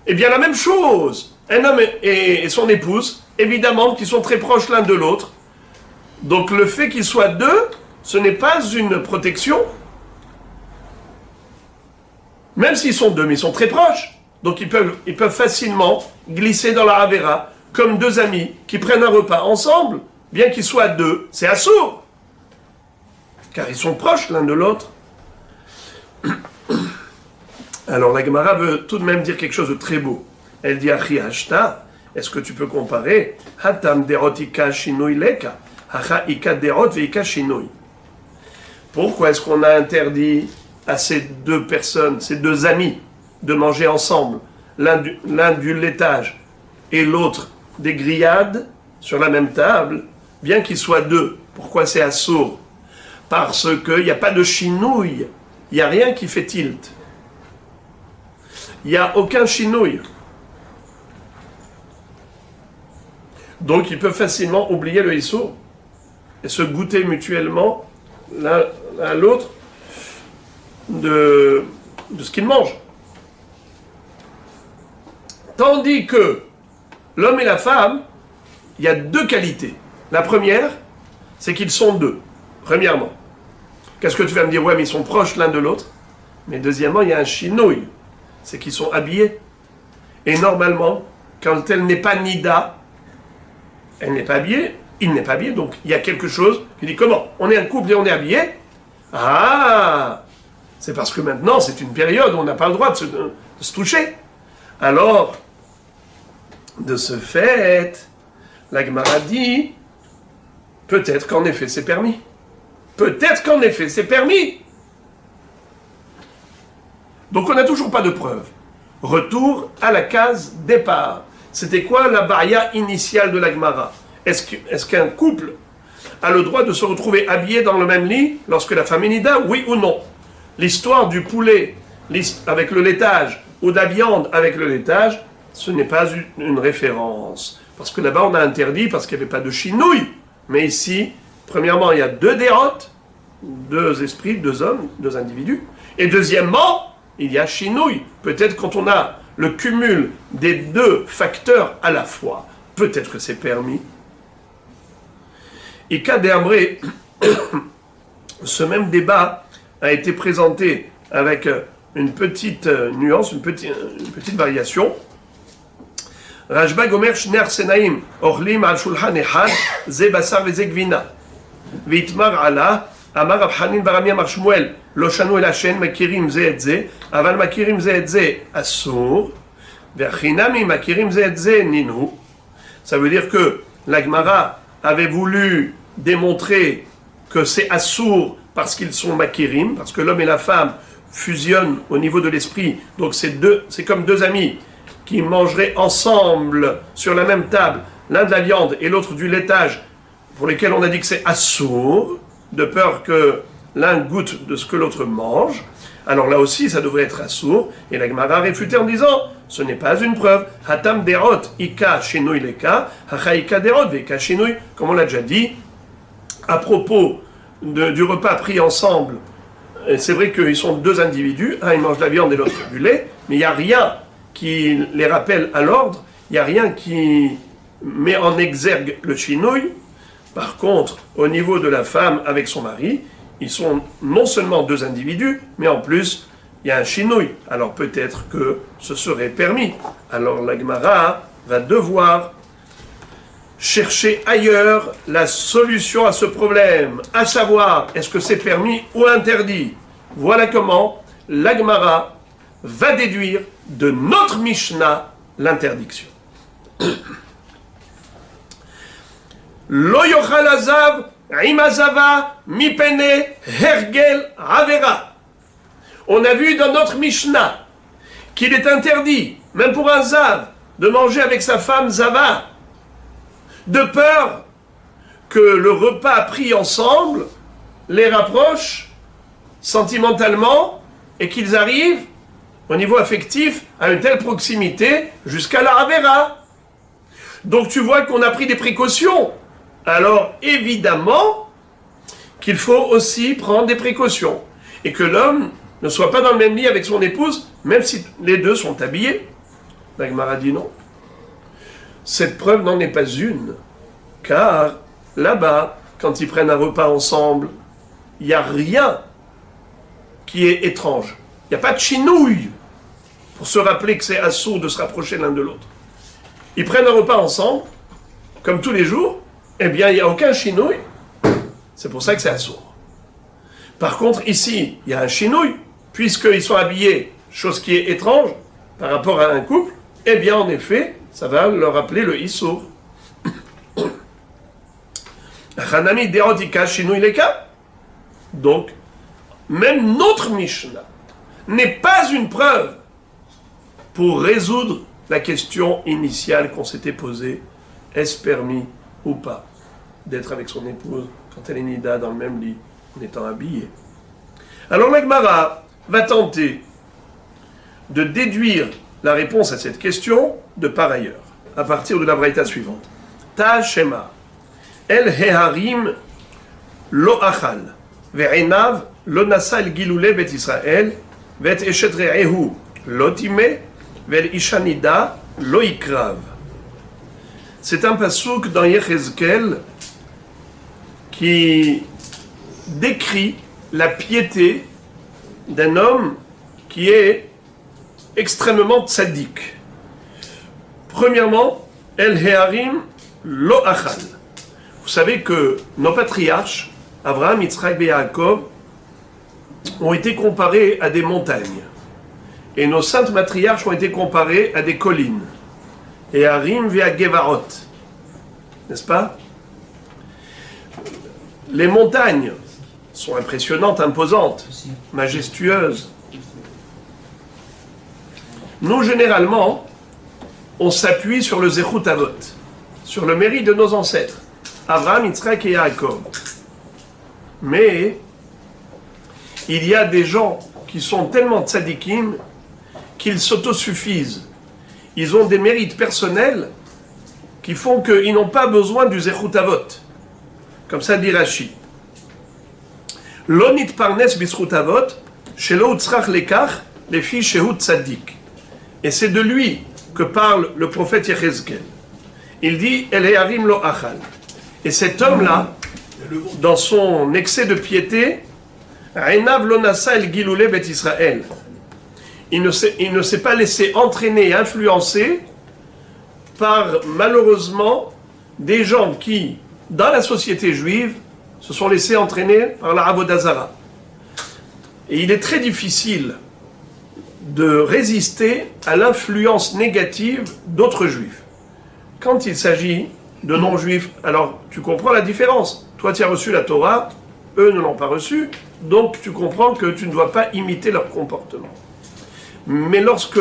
Eh bien la même chose, un homme et son épouse, évidemment qu'ils sont très proches l'un de l'autre. Donc le fait qu'ils soient deux, ce n'est pas une protection. Même s'ils sont deux, mais ils sont très proches. Donc ils peuvent facilement glisser dans la Avera, comme deux amis qui prennent un repas ensemble, bien qu'ils soient deux, c'est assourd. Car ils sont proches l'un de l'autre. Alors la Gemara veut tout de même dire quelque chose de très beau. Elle dit, Achi Hashta, est-ce que tu peux comparer Hatam derotika shinui leka. Pourquoi est-ce qu'on a interdit à ces deux personnes, ces deux amis, de manger ensemble, l'un du laitage et l'autre des grillades sur la même table, bien qu'ils soient deux? Pourquoi c'est assourd? Parce qu'il n'y a pas de chinouille, il n'y a rien qui fait tilt. Il n'y a aucun chinouille. Donc ils peuvent facilement oublier le issour et se goûter mutuellement l'un à l'autre de ce qu'ils mangent. Tandis que l'homme et la femme, il y a deux qualités. La première, c'est qu'ils sont deux, premièrement. Qu'est-ce que tu vas me dire? Ouais, mais ils sont proches l'un de l'autre. Mais deuxièmement, il y a un chinouille, c'est qu'ils sont habillés. Et normalement, quand elle n'est pas nida, elle n'est pas habillée, il n'est pas habillé, donc il y a quelque chose qui dit comment? On est un couple et on est habillé? Ah, c'est parce que maintenant c'est une période où on n'a pas le droit de se toucher. Alors, de ce fait, la Gemara dit, peut-être qu'en effet c'est permis. Peut-être qu'en effet c'est permis. Donc on n'a toujours pas de preuve. Retour à la case départ. C'était quoi la baria initiale de la Gemara? Est-ce qu'un couple a le droit de se retrouver habillé dans le même lit lorsque la femme est nida? Oui ou non? L'histoire du poulet avec le laitage ou de la viande avec le laitage, ce n'est pas une référence. Parce que là-bas on a interdit parce qu'il n'y avait pas de chinouille. Mais ici, premièrement, il y a deux dérotes, deux esprits, deux hommes, deux individus. Et deuxièmement, il y a chinouille. Peut-être quand on a le cumul des deux facteurs à la fois, peut-être que c'est permis. Et cas d'Amré, ce même débat a été présenté avec une petite nuance, une petite variation. Rajba Gomer Shner Senaim, Orlim al Shulhan Echad, Ze Basar Veze Gvina. Vitmar Allah, Amar Abhanin Barami Amar Shmuel, Lo Shanu El Hashem, Makirim Ze et Ze, Aval Makirim Ze et Ze, Assur, Verchinami Makirim Ze et Ze, Ninu. Ça veut dire que la Gemara avait voulu démontrer que c'est assour parce qu'ils sont makirim, parce que l'homme et la femme fusionnent au niveau de l'esprit, donc c'est comme deux amis qui mangeraient ensemble sur la même table, l'un de la viande et l'autre du laitage, pour lesquels on a dit que c'est assour, de peur que l'un goûte de ce que l'autre mange. Alors là aussi, ça devrait être assour. Et la Gemara a réfuté en disant, ce n'est pas une preuve. Hatam derot ika shenouy leka, hachaika derot veka shenouy, comme on l'a déjà dit, à propos du repas pris ensemble. C'est vrai qu'ils sont deux individus, un il mange la viande et l'autre du lait, mais il n'y a rien qui les rappelle à l'ordre, il n'y a rien qui met en exergue le chinouille. Par contre, au niveau de la femme avec son mari, ils sont non seulement deux individus, mais en plus, il y a un chinouille. Alors peut-être que ce serait permis. Alors la Gemara va devoir chercher ailleurs la solution à ce problème, à savoir, est-ce que c'est permis ou interdit? Voilà comment la Gemara va déduire de notre Mishnah l'interdiction. Lo yochal azav imazava mipene hergel avera. On a vu dans notre Mishnah qu'il est interdit, même pour un zav, de manger avec sa femme zava, de peur que le repas pris ensemble les rapproche sentimentalement et qu'ils arrivent au niveau affectif à une telle proximité jusqu'à la avera. Donc tu vois qu'on a pris des précautions. Alors évidemment qu'il faut aussi prendre des précautions et que l'homme ne soit pas dans le même lit avec son épouse, même si les deux sont habillés. La Gemara dit non. Cette preuve n'en est pas une, car là-bas, quand ils prennent un repas ensemble, il n'y a rien qui est étrange. Il n'y a pas de chinouille pour se rappeler que c'est assourd de se rapprocher l'un de l'autre. Ils prennent un repas ensemble, comme tous les jours, eh bien, il n'y a aucun chinouille. C'est pour ça que c'est assourd. Par contre, ici, il y a un chinouille, puisqu'ils sont habillés, chose qui est étrange par rapport à un couple, eh bien, en effet, ça va leur rappeler le issour. Donc, même notre Mishnah n'est pas une preuve pour résoudre la question initiale qu'on s'était posée, est-ce permis ou pas d'être avec son épouse quand elle est nida dans le même lit en étant habillée. Alors la Gemara va tenter de déduire la réponse à cette question de par ailleurs, à partir de la braïta suivante. Ta shema el heharim lo achal ve'enav lo nasa el giloule bet Israël ve'et eshet re'ehu lo timeh ve'el ishanida lo ikrav. C'est un pasouk dans Yechezkel qui décrit la piété d'un homme qui est extrêmement tzaddik. Premièrement, El Heharim Lo Achal. Vous savez que nos patriarches, Abraham, Yitzhak et Yaakov, ont été comparés à des montagnes. Et nos saintes matriarches ont été comparées à des collines. Et Harim via Gevarot. N'est-ce pas? Les montagnes sont impressionnantes, imposantes, majestueuses. Nous, généralement, on s'appuie sur le Zechut Avot, sur le mérite de nos ancêtres, Abraham, Yitzhak et Yaakov. Mais il y a des gens qui sont tellement tzadikim qu'ils s'autosuffisent. Ils ont des mérites personnels qui font qu'ils n'ont pas besoin du Zechut Avot. Comme ça dit Rashi. Lo nitparnes b'zchut avot, shelo utzrach lekach, lefi shehu tzaddik. Et c'est de lui que parle le prophète Yechezkel. Il dit El heharim lo achal. Et cet homme-là, dans son excès de piété, Einav lo nasa el giloule bet Israël. Il ne s'est pas laissé entraîner et influencer par, malheureusement, des gens qui, dans la société juive, se sont laissés entraîner par la Avodah Zara. Et il est très difficile de résister à l'influence négative d'autres juifs. Quand il s'agit de non-juifs. Alors, tu comprends la différence. Toi, tu as reçu la Torah, eux ne l'ont pas reçue, donc tu comprends que tu ne dois pas imiter leur comportement. Mais lorsque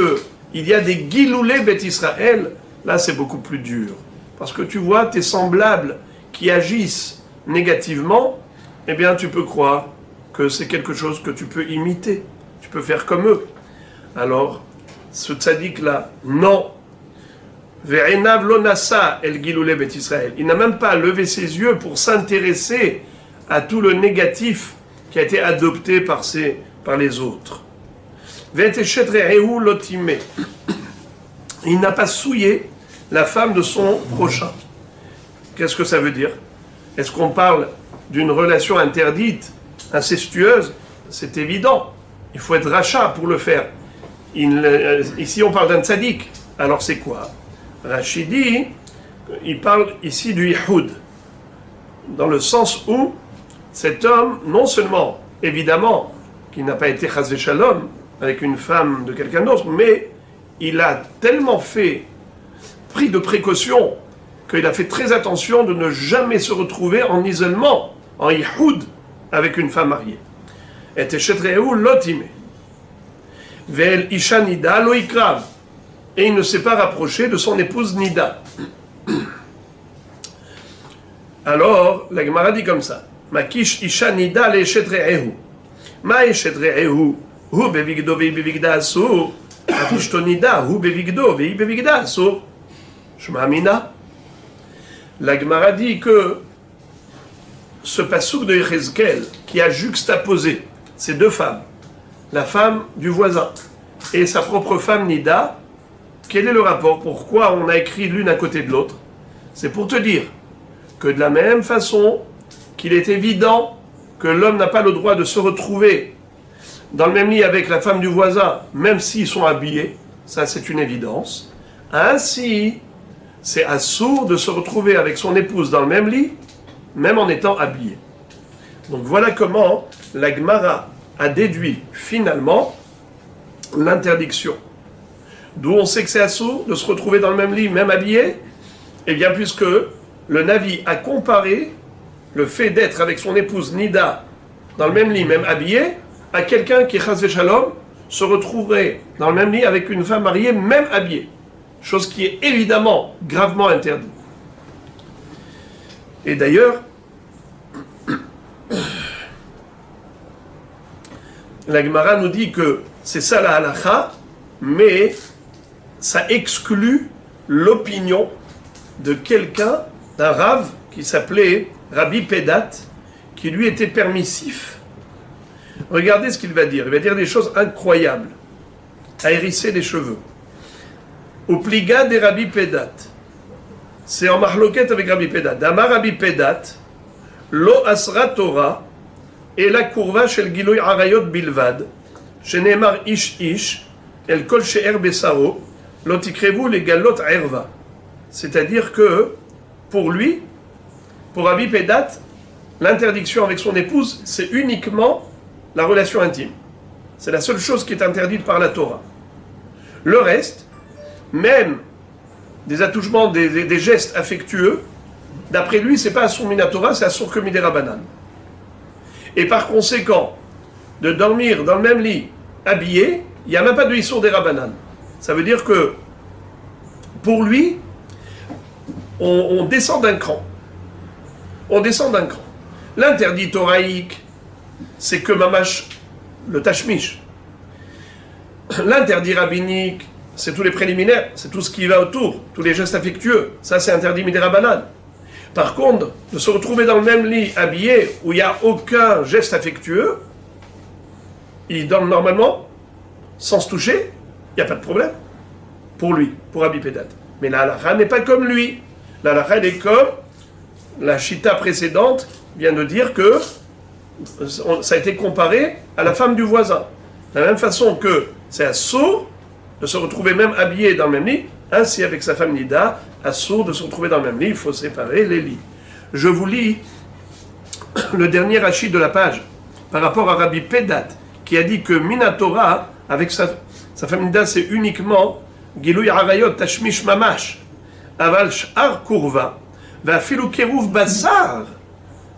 il y a des Giloulé Beth Israël, là c'est beaucoup plus dur. Parce que tu vois tes semblables qui agissent négativement, eh bien tu peux croire que c'est quelque chose que tu peux imiter. Tu peux faire comme eux. Alors, ce tzaddik-là, non. Ve'enav lo nasa el Giloulé Beth Israël. Il n'a même pas levé ses yeux pour s'intéresser à tout le négatif qui a été adopté par les autres. Il n'a pas souillé la femme de son prochain. Qu'est-ce que ça veut dire? Est-ce qu'on parle d'une relation interdite, incestueuse? C'est évident. Il faut être rachat pour le faire. Ici, on parle d'un tzaddik. Alors, c'est quoi? Rachidi, il parle ici du Yihoud, dans le sens où cet homme, non seulement, évidemment, qu'il n'a pas été chas v'shalom avec une femme de quelqu'un d'autre, mais il a tellement pris de précautions, qu'il a fait très attention de ne jamais se retrouver en isolement, en yihoud, avec une femme mariée. Et teshetrehu lotime. Ve'el isha nida lo ikrav. Et il ne s'est pas rapproché de son épouse Nida. Alors, la Gemara dit comme ça. Makish isha nida le eshetrehu. Ma eshetrehu. Hu bevigdo vei bevigda asur. Afishto nida. Hu bevigdo vei bevigda asur. Shema Amina. La Gemara dit que ce pasouk de Yechezkel qui a juxtaposé ces deux femmes, la femme du voisin et sa propre femme Nida, quel est le rapport? Pourquoi on a écrit l'une à côté de l'autre? C'est pour te dire que de la même façon qu'il est évident que l'homme n'a pas le droit de se retrouver dans le même lit avec la femme du voisin, même s'ils sont habillés, ça c'est une évidence. Ainsi, c'est assourd de se retrouver avec son épouse dans le même lit, même en étant habillé. Donc voilà comment la Gemara a déduit finalement l'interdiction. D'où on sait que c'est assourd de se retrouver dans le même lit, même habillé. Eh bien, puisque le Navi a comparé le fait d'être avec son épouse Nida dans le même lit, même habillé, à quelqu'un qui, chas v'shalom, se retrouverait dans le même lit avec une femme mariée, même habillée. Chose qui est évidemment gravement interdite. Et d'ailleurs, la Gemara nous dit que c'est ça la halakha, mais ça exclut l'opinion de quelqu'un, d'un Rav qui s'appelait Rabbi Pedat, qui lui était permissif. Regardez ce qu'il va dire. Il va dire des choses incroyables, à hérisser les cheveux. Au pliga des Rabbi Pedat. C'est en marloquette avec Rabbi Pedat. Damar Rabbi Pedat, lo asra Torah, et la courva shel giloy arayot bilvad, shenemar ish ish, el kol she'er besaro, lotikrevu les galot erva. C'est-à-dire que, pour lui, pour Rabbi Pedat, l'interdiction avec son épouse, c'est uniquement la relation intime. C'est la seule chose qui est interdite par la Torah. Le reste, même des attouchements, des gestes affectueux, d'après lui, c'est pas Asur Minatora, c'est Asur que Midera Banan. Et par conséquent, de dormir dans le même lit, habillé, il n'y a même pas de Isur des Rabanan. Ça veut dire que, pour lui, on descend d'un cran. On descend d'un cran. L'interdit thoraïque, c'est que mamash, le tashmish. L'interdit rabbinique, c'est tous les préliminaires, c'est tout ce qui va autour, tous les gestes affectueux. Ça, c'est interdit midera banan. Par contre, de se retrouver dans le même lit habillé, où il n'y a aucun geste affectueux, il dorment normalement, sans se toucher, il n'y a pas de problème. Pour lui, pour Rabbi Pedat. Mais la halakha n'est pas comme lui. La halakha, elle est comme la chita précédente vient de dire que ça a été comparé à la femme du voisin. De la même façon que c'est assourd de se retrouver même habillé dans le même lit, ainsi avec sa femme Nida, assourd de se retrouver dans le même lit, il faut séparer les lits. Je vous lis le dernier rachid de la page, par rapport à Rabbi Pedat, qui a dit que Minatora, avec sa femme Nida, c'est uniquement Gilouy Arayot Tashmish Mamash, Aval Sh'ar Kurva, ואפילו קירוב בשר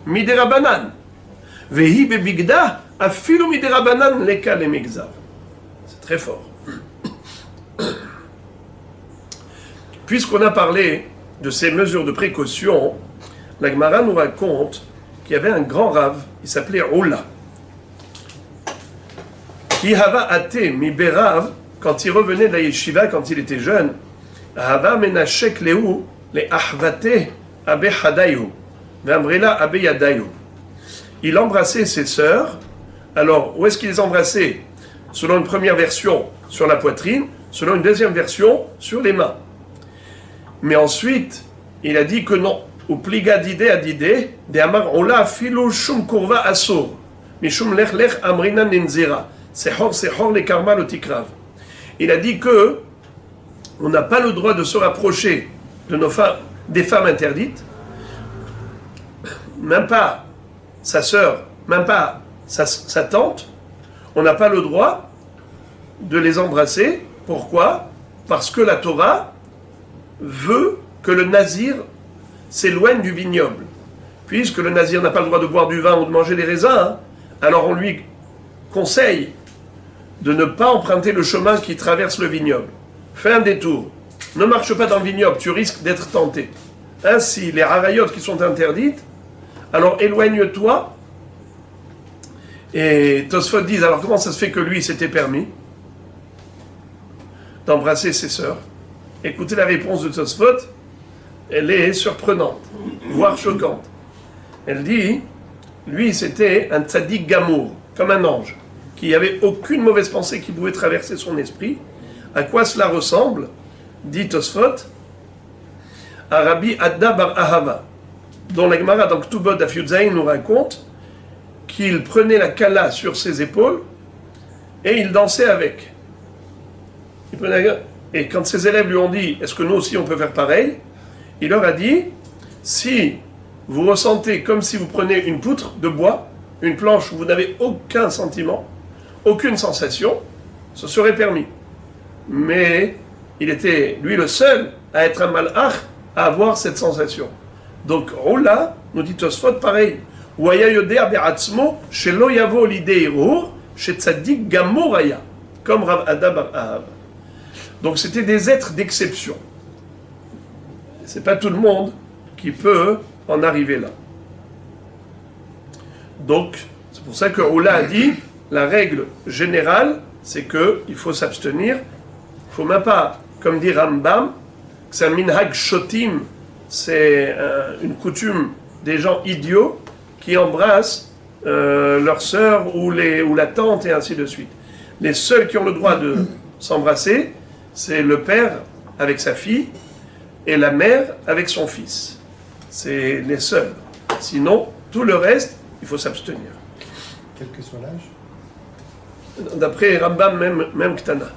מדרבנן, והיא בבגדה אפילו מדרבנן לקה למגזר. C'est très fort. Puisqu'on a parlé de ces mesures de précaution, la Gemara nous raconte qu'il y avait un grand rave, il s'appelait Ola. Qui hava até mi berav, quand il revenait de la yeshiva, quand il était jeune, hava menachek lehu le ahvate abe hadayu, ve'amrela abe yadayu. Il embrassait ses sœurs. Alors, où est-ce qu'il les embrassait? Selon une première version, sur la poitrine, selon une deuxième version, sur les mains. Mais ensuite, il a dit que non. Ou pliga dide adide, de amar ola filo shum kurva asur, mishum lech lech amrina nenzira, sehor le karma lo tikrav. Il a dit que on n'a pas le droit de se rapprocher de nos femmes, des femmes interdites, même pas sa sœur, même pas sa tante, on n'a pas le droit de les embrasser. Pourquoi? Parce que la Torah veut que le nazir s'éloigne du vignoble. Puisque le nazir n'a pas le droit de boire du vin ou de manger des raisins, alors on lui conseille de ne pas emprunter le chemin qui traverse le vignoble. Fais un détour. Ne marche pas dans le vignoble, tu risques d'être tenté. Ainsi, les harayotes qui sont interdites, alors éloigne-toi. Et Tosfot dit, alors comment ça se fait que lui, c'était permis d'embrasser ses sœurs? Écoutez la réponse de Tosfot, elle est surprenante, voire choquante. Elle dit, lui, c'était un tzaddik gamour, comme un ange, qui n'avait aucune mauvaise pensée qui pouvait traverser son esprit. À quoi cela ressemble? Dit Tosfot, à Rabbi Adda bar Ahava, dont la Gemara dans Ktubot Daf Yud Zayin nous raconte qu'il prenait la kala sur ses épaules et il dansait avec. Et quand ses élèves lui ont dit, est-ce que nous aussi on peut faire pareil? Il leur a dit, si vous ressentez comme si vous prenez une poutre de bois, une planche où vous n'avez aucun sentiment, aucune sensation, ce serait permis. Mais il était, lui, le seul à être un malach, à avoir cette sensation. Donc, Ola, nous dit Tosfot, pareil. Waya yodea be'atzmo, shelo yavo l'idée irur, chez tzaddik gamoraya, comme Rav Ada bar Ahava. Donc, c'était des êtres d'exception. C'est pas tout le monde qui peut en arriver là. Donc, c'est pour ça que Ola a dit, la règle générale, c'est qu'il faut s'abstenir. Il ne faut même pas, comme dit Rambam, que c'est un minhag shotim, c'est une coutume des gens idiots qui embrassent leur sœur ou la tante et ainsi de suite. Les seuls qui ont le droit de s'embrasser, c'est le père avec sa fille et la mère avec son fils. C'est les seuls. Sinon, tout le reste, il faut s'abstenir. Quel que soit l'âge. D'après Rambam, même Ktana.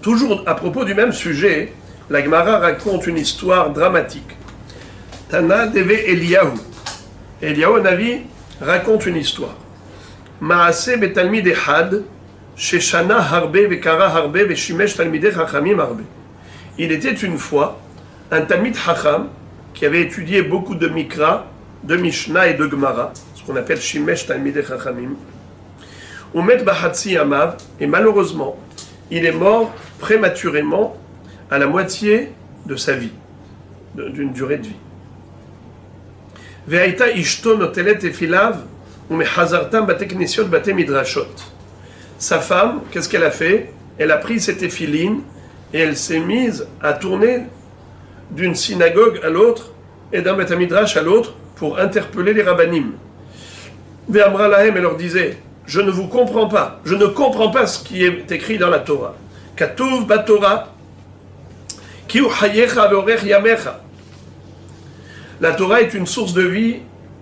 Toujours à propos du même sujet, la Gemara raconte une histoire dramatique. Tana deve Eliyahu. Eliyahu Navi raconte une histoire. Maase betalmid echad, sheshana harbe vekara harbe veshimesh talmidei chachamim harbe. Il était une fois un talmid chacham qui avait étudié beaucoup de mikra, de mishnah et de gemara, ce qu'on appelle shimesh talmidei chachamim. Umet bahatzi amav, et malheureusement, il est mort prématurément à la moitié de sa vie, d'une durée de vie. Ve'aita ishto notelet efilav umechazartam bate knesiot bate midrashot. Sa femme, qu'est-ce qu'elle a fait? Elle a pris cette éphiline et elle s'est mise à tourner d'une synagogue à l'autre et d'un bate midrash à l'autre pour interpeller les rabbanim. Ve'amra lahem, elle leur disait, je ne vous comprends pas, je ne comprends pas ce qui est écrit dans la Torah. Katuv batorah, ki hu hayecha ve'orech yamecha. La Torah est une source de vie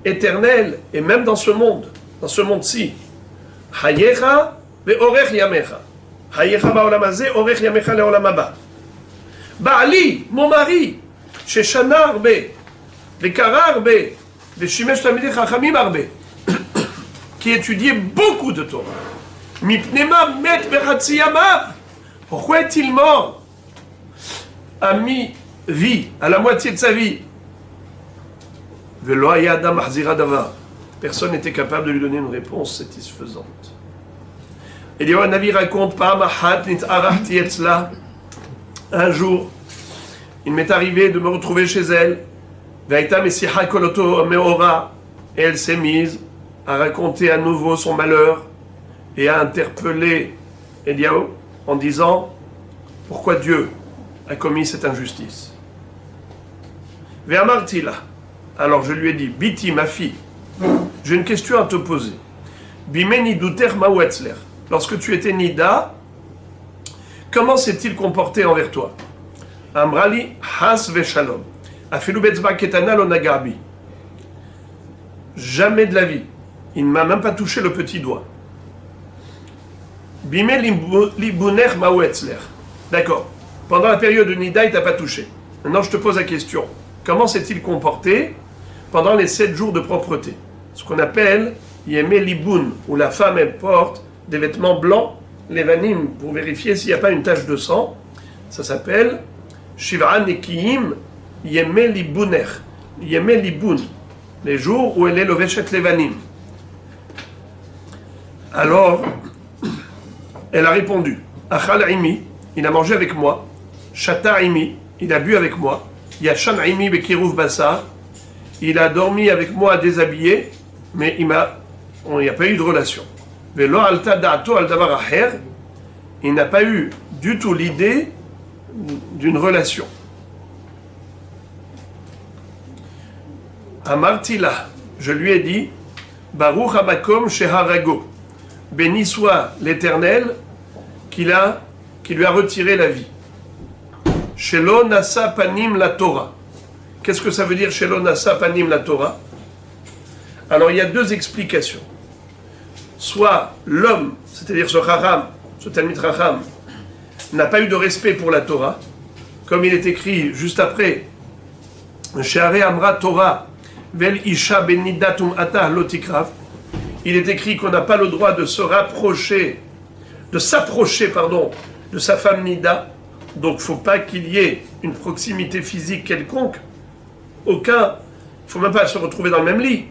éternelle, et même dans ce monde-ci. Hayecha ve'orech yamecha. Hayecha ba'olam hazeh, orech yamecha le'olam haba. Ba'ali, mon mari, sheshana arbe, ve'kara arbe, ve'shimesh talmidei chachamim arbe, qui étudiait beaucoup de Torah. Mipnema met bechatzi yamav, Pourquoi est-il mort à mi-vie, à la moitié de sa vie? Velo haya adam mahzira davar. Personne n'était capable de lui donner une réponse satisfaisante. Eliyahu Hanavi raconte un jour, il m'est arrivé de me retrouver chez elle, et elle s'est mise à raconter à nouveau son malheur et à interpeller Eliyahu en disant pourquoi Dieu a commis cette injustice. Alors je lui ai dit, Biti, ma fille, j'ai une question à te poser. Bimeni douter mawetzler. Lorsque tu étais Nida, comment s'est-il comporté envers toi? Amrali has veshalom. Afilu betzba ketana lo nagarbi. Jamais de la vie. Il ne m'a même pas touché le petit doigt. Bime libuner mawetzler. D'accord. Pendant la période de Nida, il ne t'a pas touché. Maintenant, je te pose la question. Comment s'est-il comporté pendant les 7 jours de propreté? Ce qu'on appelle Yemé Liboun, où la femme elle porte des vêtements blancs, levanim, pour vérifier s'il n'y a pas une tache de sang. Ça s'appelle Shivra Nekiyim Yemé Libouner. Yemé Liboun, les jours où elle est lovechet levanim. Alors, elle a répondu Achal Imi, il a mangé avec moi. Shata Imi, il a bu avec moi. Yashan Imi Bekirouf Bassar, il a dormi avec moi déshabillé, mais il n'y a pas eu de relation. Velo alta da'ato al davar aher, il n'a pas eu du tout l'idée d'une relation. Amartila, je lui ai dit, Baruch hamakom sheharago, béni soit l'Éternel qui lui a retiré la vie. Shelo nasa panim la Torah. Qu'est-ce que ça veut dire Shelo nasa panim la Torah? Alors il y a 2 explications. Soit l'homme, c'est-à-dire ce Chacham, ce Talmid Chacham, n'a pas eu de respect pour la Torah, comme il est écrit juste après, She'are amra Torah vel isha benidatum atah lotikrav. Il est écrit qu'on n'a pas le droit de s'approcher de sa femme Nida. Donc il ne faut pas qu'il y ait une proximité physique quelconque. Il ne faut même pas se retrouver dans le même lit.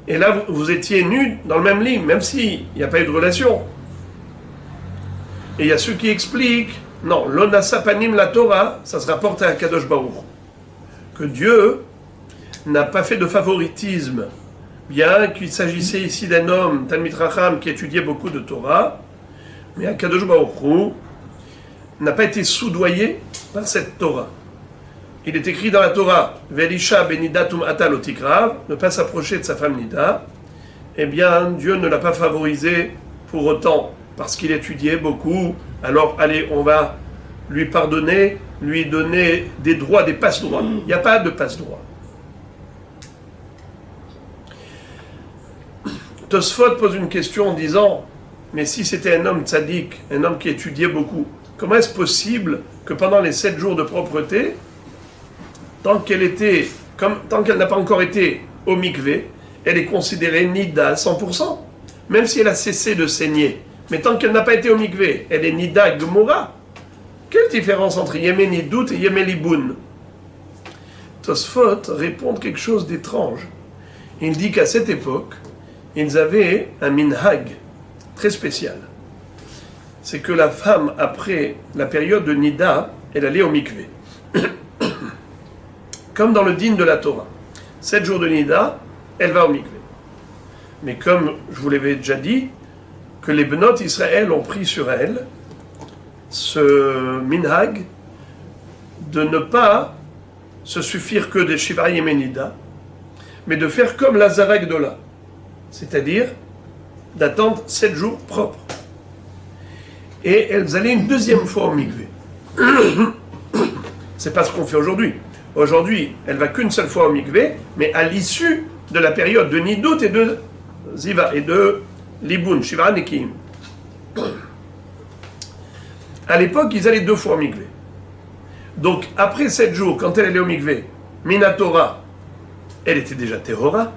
Et là, vous étiez nus dans le même lit, même s'il n'y a pas eu de relation. Et il y a ceux qui expliquent, non, l'onasa panim la Torah, ça se rapporte à Kadosh Baruch. Que Dieu n'a pas fait de favoritisme, bien qu'il s'agissait ici d'un homme, Talmid Chacham, qui étudiait beaucoup de Torah, mais à Kadosh Baruch n'a pas été soudoyé par cette Torah. Il est écrit dans la Torah, Velisha benidatum atal otikrav, ne pas s'approcher de sa femme Nida. Eh bien, Dieu ne l'a pas favorisé pour autant, parce qu'il étudiait beaucoup. Alors, allez, on va lui pardonner, lui donner des droits, des passe-droits. Il n'y a pas de passe-droit. Tosfot pose une question en disant, mais si c'était un homme tzaddik, un homme qui étudiait beaucoup, comment est-ce possible que pendant les 7 jours de propreté, tant qu'elle n'a pas encore été au mikvé, elle est considérée Nida à 100%, même si elle a cessé de saigner. Mais tant qu'elle n'a pas été au mikvé, elle est Nida Gemora. Quelle différence entre Yemeni Dout et Yemeni Boun? Tosfot répond quelque chose d'étrange. Il dit qu'à cette époque, ils avaient un minhag très spécial. C'est que la femme, après la période de Nida, elle allait au mikvé. Comme dans le din de la Torah. 7 jours de Nida, elle va au mikvé. Mais comme je vous l'avais déjà dit, que les Benot Israël ont pris sur elle ce minhag de ne pas se suffire que des Shiva Yemenida, mais de faire comme la Zara Gdola, c'est-à-dire d'attendre 7 jours propres. Et elles allaient une deuxième fois au mikvé. C'est pas ce qu'on fait aujourd'hui. Aujourd'hui, elle va qu'une seule fois au mikvé, mais à l'issue de la période de Nidot et de Ziva et de Liboun, Shiva Nekim. À l'époque, ils allaient 2 fois au mikvé. Donc, après 7 jours, quand elle allait au mikvé, Minatora, elle était déjà Tehora.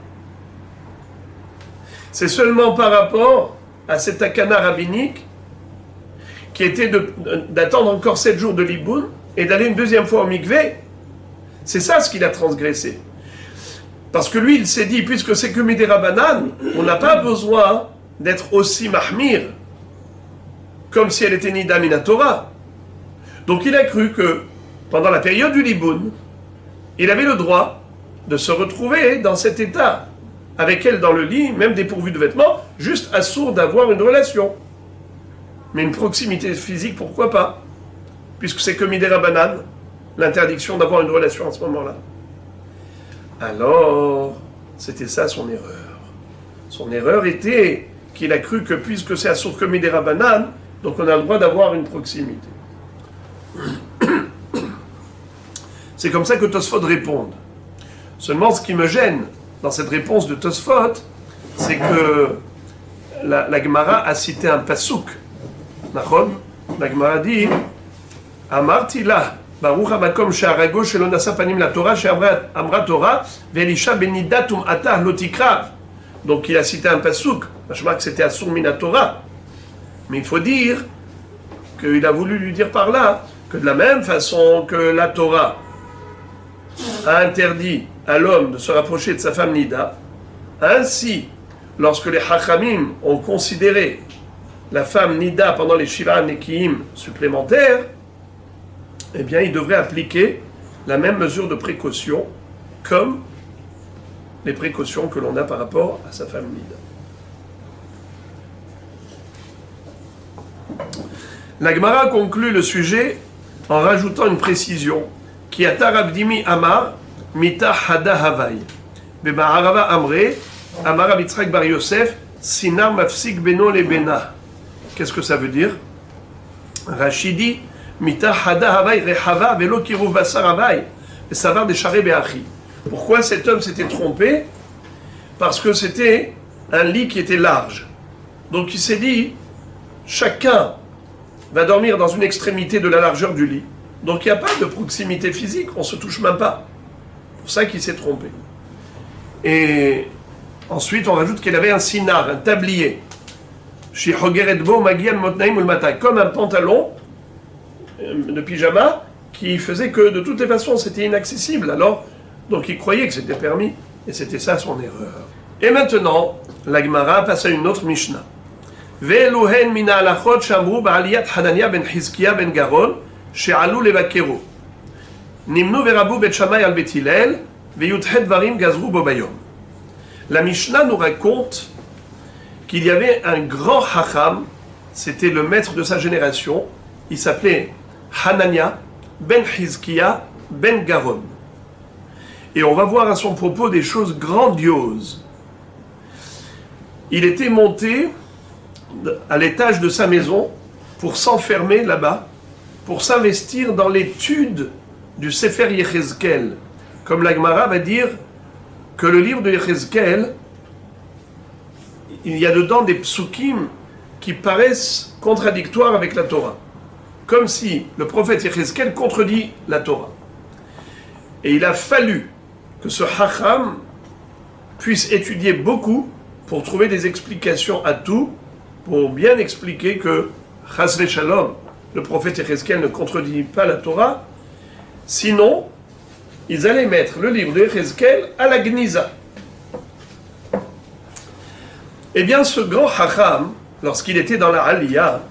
C'est seulement par rapport à cet akana rabbinique qui était d'attendre encore 7 jours de Liboun et d'aller une deuxième fois au mikvé. C'est ça ce qu'il a transgressé. Parce que lui, il s'est dit, puisque c'est que Midirabanan, on n'a pas besoin d'être aussi mahmir, comme si elle était Nida Minatora. Donc il a cru que, pendant la période du Liboun, il avait le droit de se retrouver dans cet état, avec elle dans le lit, même dépourvu de vêtements, juste assourd d'avoir une relation. Mais une proximité physique, pourquoi pas? Puisque c'est que Midirabanan, l'interdiction d'avoir une relation à ce moment-là. Alors, c'était ça son erreur. Son erreur était qu'il a cru que puisque c'est assourd que Midirabanan, donc on a le droit d'avoir une proximité. C'est comme ça que Tosfot répond. Seulement, ce qui me gêne dans cette réponse de Tosfot, c'est que la Gemara a cité un pasouk. La Gemara dit Amarti la Baruch hamakom she'arago shelo nasa panim la Torah she'amra Torah ve'elisha benidatum atah lo tikrav. Donc il a cité un pasouk. Je crois que c'était Asur mina Torah. Mais il faut dire qu'il a voulu lui dire par là que de la même façon que la Torah a interdit à l'homme de se rapprocher de sa femme Nida, ainsi, lorsque les Hachamim ont considéré la femme Nida pendant les Shiva Nekiim supplémentaires, eh bien, ils devraient appliquer la même mesure de précaution comme les précautions que l'on a par rapport à sa femme Nida. La Gemara conclut le sujet en rajoutant une précision qui a Tarabdimi Amar Mita Hada Havai Bebarava Amre Amar Yitzhak Bar Yosef Sinar Mafsik Beno Lebena. Qu'est-ce que ça veut dire? Rachidi Mita Hada Havai Rehava Velo Kiruv Basar Havai Savar de Share Beachi. Pourquoi cet homme s'était trompé? Parce que c'était un lit qui était large. Donc il s'est dit, chacun va dormir dans une extrémité de la largeur du lit. Donc il n'y a pas de proximité physique, on ne se touche même pas. C'est pour ça qu'il s'est trompé. Et ensuite, on rajoute qu'il avait un sinar, un tablier. Comme un pantalon de pyjama qui faisait que de toutes les façons c'était inaccessible. Alors, donc il croyait que c'était permis et c'était ça son erreur. Et maintenant, la Gemara passe à une autre Mishnah. Ve'eluhen mina alachot shamru ba'aliyat Hanania ben Hizkiya ben Garon she'alu levakero. Nimnu verabu bet Shammai al bet Hillel ve'yudhet dvarim gazru bo bayom. La Mishnah nous raconte qu'il y avait un grand Hacham, c'était le maître de sa génération, il s'appelait Hanania ben Hizkiya ben Garon. Et on va voir à son propos des choses grandioses. Il était monté à l'étage de sa maison pour s'enfermer là-bas, pour s'investir dans l'étude du Sefer Yechezkel. Comme la Gemara va dire que le livre de Yechezkel, il y a dedans des psukim qui paraissent contradictoires avec la Torah. Comme si le prophète Yechezkel contredit la Torah. Et il a fallu que ce Hacham puisse étudier beaucoup pour trouver des explications à tout, pour bien expliquer que Chas v'Shalom, le prophète Yechezkel ne contredit pas la Torah, sinon ils allaient mettre le livre de Yechezkel à la Gniza. Eh bien, ce grand Hacham, lorsqu'il était dans la Aliyah,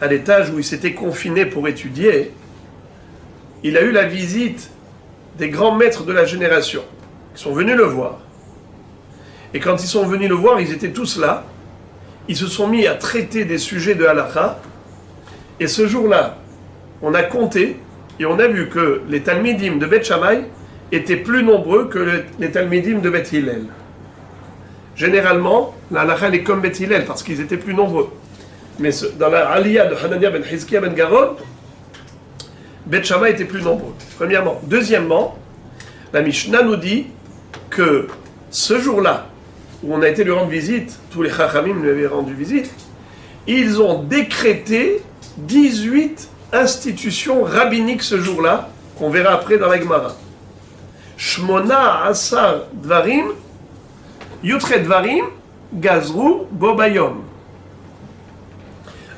à l'étage où il s'était confiné pour étudier, il a eu la visite des grands maîtres de la génération, qui sont venus le voir. Et quand ils sont venus le voir, ils étaient tous là, ils se sont mis à traiter des sujets de halakha, et ce jour-là, on a compté, et on a vu que les talmidim de Beth Shammai étaient plus nombreux que les talmidim de Beth Hillel. Généralement, la halakha est comme Beth Hillel, parce qu'ils étaient plus nombreux. Mais dans la aliyah de Hanania ben Hizkiya ben Garon, Beth Shammai était plus nombreux, premièrement. Deuxièmement, la Mishnah nous dit que ce jour-là, où on a été lui rendre visite, tous les Chachamim lui avaient rendu visite, ils ont décrété 18 institutions rabbiniques ce jour-là, qu'on verra après dans la Gemara. Shmona Asar Dvarim, Yutre Dvarim, Gazru Bobayom.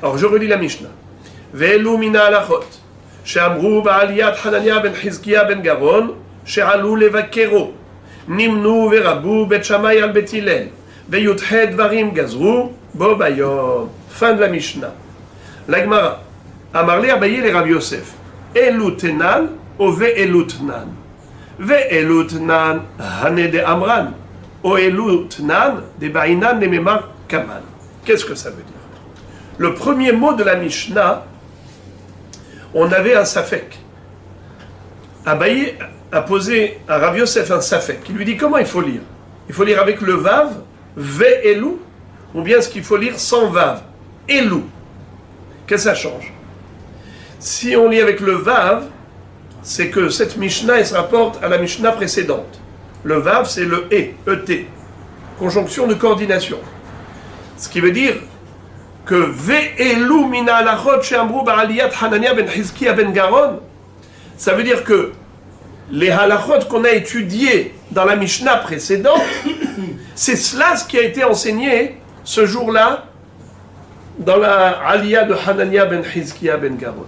Alors je relis la Mishnah. ואלו מן ההלכות שאמרו בעליית חנניה בן חזקיה בן גרון שעלו לבקרו נמנו ורבו בית שמאי על בית הלל וי"ח דברים גזרו בו ביום. fin de la Mishnah. La Gemara אמר לי אביי לרב יוסף אלו תנן או ואלו תנן ואלו תנן הנה דאמרן או אלו תנן דבעינן נממר כמן. Qu'est-ce que ça veut dire? Le premier mot de la Mishnah, on avait un safek. Abaye a posé à Rav Yosef un safek. Il lui dit comment il faut lire. Il faut lire avec le vav, ve'elu, ou bien est-ce qu'il faut lire sans vav, elu. Qu'est-ce que ça change? Si on lit avec le vav, c'est que cette Mishnah elle se rapporte à la Mishnah précédente. Le vav c'est le et, conjonction de coordination. Ce qui veut dire que ve'elu mina halachot she'amru ba'aliyat Hanania ben Hizkiya ben Garon, ça veut dire que les halachot qu'on a étudiés dans la Mishnah précédente, c'est cela ce qui a été enseigné ce jour-là dans la Aliyah de Hanania ben Hizkiya ben Garon.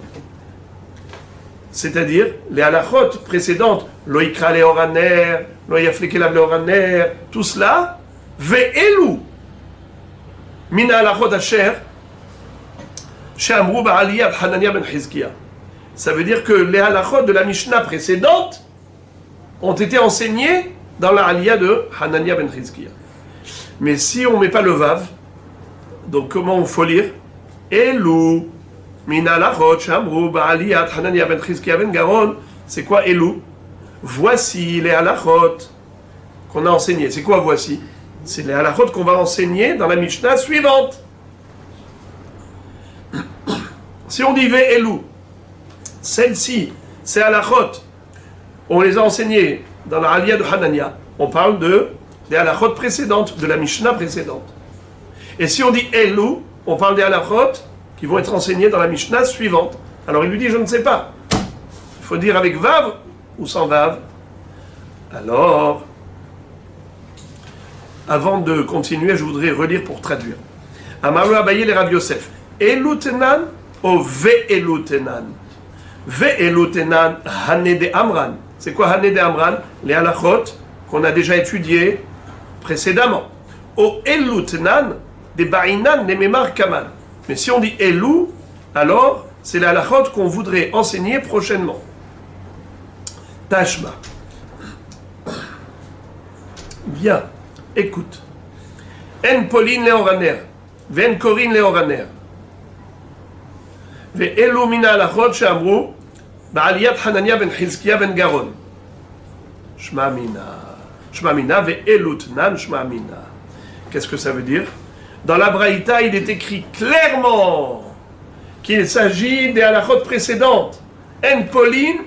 C'est-à-dire les halachot précédentes, lo yikra leoraner, lo yaflik elav leoraner, tout cela, ve'elu mina halachot asher she'amru ba'aliyat Hanania ben Hizkiya. Ça veut dire que les halachot de la Mishnah précédente ont été enseignés dans la Aliyah de Hanania ben Hizkiya. Mais si on ne met pas le vav, donc comment on faut lire? Elu min halachot she'amru ba'aliyat Hanania ben Hizkiya ben Garon. C'est quoi Elu? Voici les halachot qu'on a enseignés. C'est quoi voici? C'est les halachot qu'on va enseigner dans la Mishnah suivante. Si on dit ve'elu, celle-ci, ces halachot, on les a enseignés dans la Aliyah de Hanania. On parle des halachot précédentes, de la Mishnah précédente. Et si on dit elu, on parle des halachot qui vont être enseignés dans la Mishnah suivante. Alors il lui dit, je ne sais pas. Il faut dire avec vav ou sans vav. Alors, avant de continuer, je voudrais relire pour traduire. Amaru Abaye le Rav Yosef. Elu tenan ou ve'elu tenan? Ve'elu tenan hane de amran. C'est quoi hane de amran? Les halachot qu'on a déjà étudiés précédemment. Ou elu tenan de ba'inan ne memar kaman. Mais si on dit elu, alors c'est les halachot qu'on voudrait enseigner prochainement. Tashma. Bien. Écoute, en Pauline Léoraner, ven Corinne Léoraner, ve elu mina halachot she'amru ba'aliyat Hanania ben Hizkiya ben Garon. Shma mina, ve elu tnan shma mina. Qu'est-ce que ça veut dire? Dans la Braïta, il est écrit clairement qu'il s'agit des halachot précédentes. En Pauline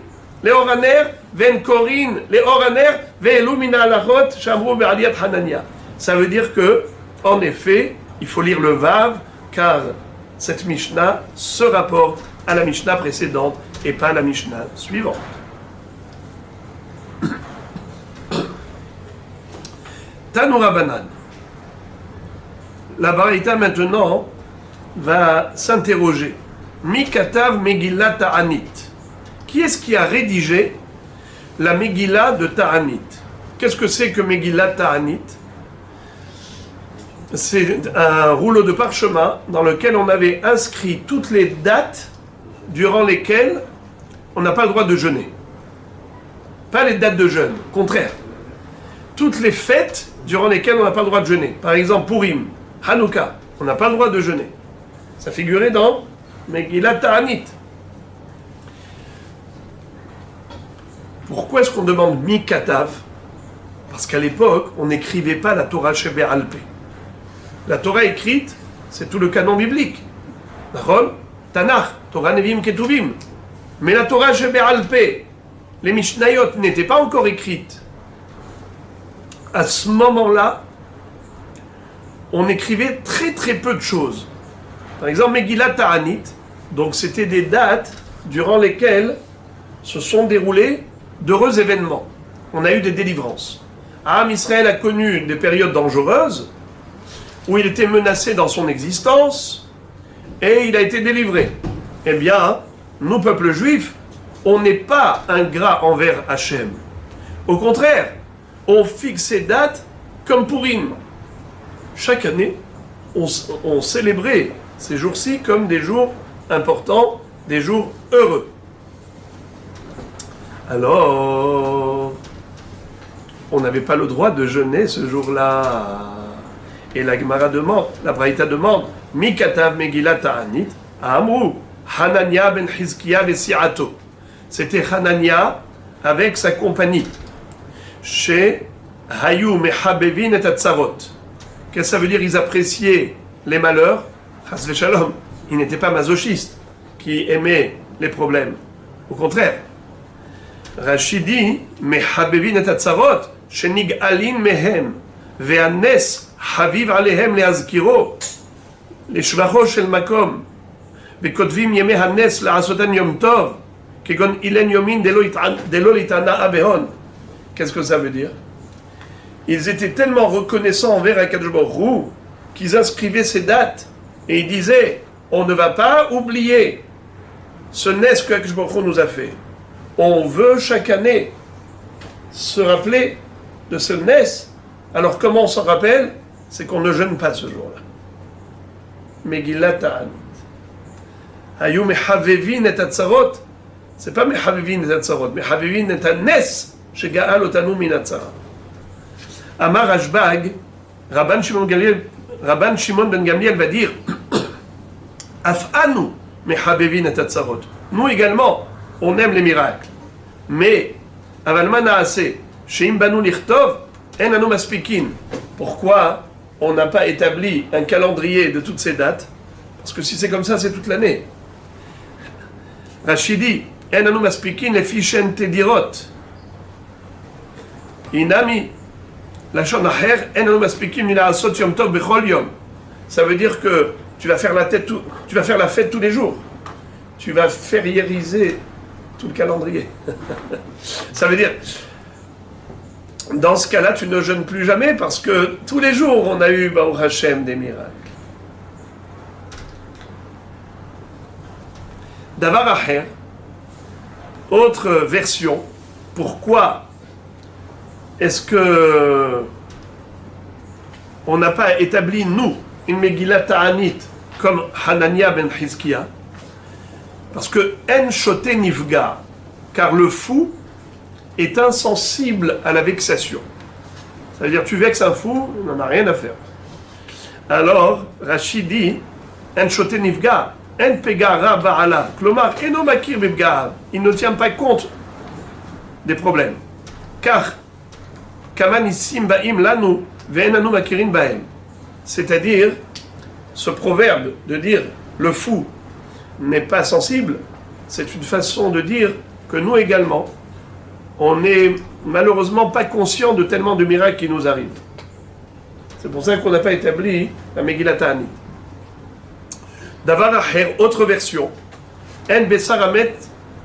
Léoraner, ven Corinne Léoraner, ve'elu mina halachot she'amru ba'aliyat Hanania. Ça veut dire que, en effet, il faut lire le vav, car cette Mishnah se rapporte à la Mishnah précédente et pas à la Mishnah suivante. Tanura Banan. La Baraita maintenant va s'interroger. Mikatav Megillah Ta'anit. Qui est-ce qui a rédigé la Megillah de Ta'anit? Qu'est-ce que c'est que Megillah Ta'anit? C'est un rouleau de parchemin dans lequel on avait inscrit toutes les dates durant lesquelles on n'a pas le droit de jeûner. Pas les dates de jeûne, au contraire. Toutes les fêtes durant lesquelles on n'a pas le droit de jeûner. Par exemple, Purim, Hanouka, on n'a pas le droit de jeûner. Ça figurait dans Megillah Ta'anit. Pourquoi est-ce qu'on demande Mikatav? Parce qu'à l'époque, on n'écrivait pas la Torah Shebe'al Peh. La Torah écrite, c'est tout le canon biblique. D'accord? Tanakh, Torah Nevim Ketuvim. Mais la Torah Shebe'al Peh, les Mishnayot n'étaient pas encore écrites. À ce moment-là, on écrivait très très peu de choses. Par exemple, Megillah Ta'anit, donc c'était des dates durant lesquelles se sont déroulés d'heureux événements. On a eu des délivrances. Am Israël a connu des périodes dangereuses, où il était menacé dans son existence, et il a été délivré. eh bien, nous, peuple juif, on n'est pas ingrat envers Hachem. Au contraire, on fixe ces dates comme Purim. Chaque année, on célébrait ces jours-ci comme des jours importants, des jours heureux. Alors, on n'avait pas le droit de jeûner ce jour-là. Et la Gemara demande, la Braïta demande, Mi katav Megillat Ta'anit, Amrou, Hanania ben Hizkiya vesiato. C'était Hanania avec sa compagnie. Chez Hayu Mehabevin et Atzarot. Qu'est-ce que ça veut dire? Ils appréciaient les malheurs. Chas v'shalom. Ils n'étaient pas masochistes qui aimaient les problèmes. Au contraire. Rashi dit Mehabevin et Atzarot, Shenig Alin Mehem, Ve'anes Haviv Alehem Leazkiro, Les Shvacho Shel Makom, Ve'kotvim Yemeh Hanes La'asotan Yom Tov, Kegon Ilen Yomin Delo Litana Abehon. Qu'est-ce que ça veut dire? Ils étaient tellement reconnaissants envers Akadosh Baruch Hu qu'ils inscrivaient ces dates et ils disaient on ne va pas oublier ce nes que Akadosh Baruch Hu nous a fait. On veut chaque année se rappeler de ce nes. Alors comment on s'en rappelle? C'est qu'on ne jeûne pas ce jour-là. Megillat Ta'anit. Hayu mehavevin et atzarot. C'est pas mehavevin et atzarot, mehavevin et anes shega'al otanu min atzara. Amar Rashbag, Rabban Shimon ben Gamliel va dire Af'anu mehabevin et atzarot. Nous également, on aime les miracles. Mais, avalman ha'aseh, she'im banu lichtov, en anu maspikin. Pourquoi on n'a pas établi un calendrier de toutes ces dates? Parce que si c'est comme ça, c'est toute l'année. Rachidi, en anu maspikin lefi shen tedirot. Inami. La Shonaher, en anu maspikin min ha'asot yom tov bechol yom. Ça veut dire que tu vas faire la fête tous les jours. Tu vas fériériser tout le calendrier. Ça veut dire, dans ce cas-là, tu ne jeûnes plus jamais parce que tous les jours, on a eu, Baruch Hashem, des miracles. Davar Acher, autre version, pourquoi est-ce que on n'a pas établi, nous, une Megillat Ta'anit comme Hanania ben Hizkiya? Parce que En Shote Nifga, car le fou est insensible à la vexation. C'est-à-dire, tu vexes un fou, il n'en a rien à faire. Alors, Rachid dit En Shote Nifga, En Pegara Ba'ala, Klomar Eno Makir Bibgaab. Il ne tient pas compte des problèmes. Car, Kaman Issim Ba'im Lanu, Ve'enanu Makirin Ba'em. C'est-à-dire, ce proverbe de dire le fou n'est pas sensible, c'est une façon de dire que nous également, on n'est malheureusement pas conscient de tellement de miracles qui nous arrivent. C'est pour ça qu'on n'a pas établi la Megillat Ta'anit. Davar Acher, autre version, En Besar Amet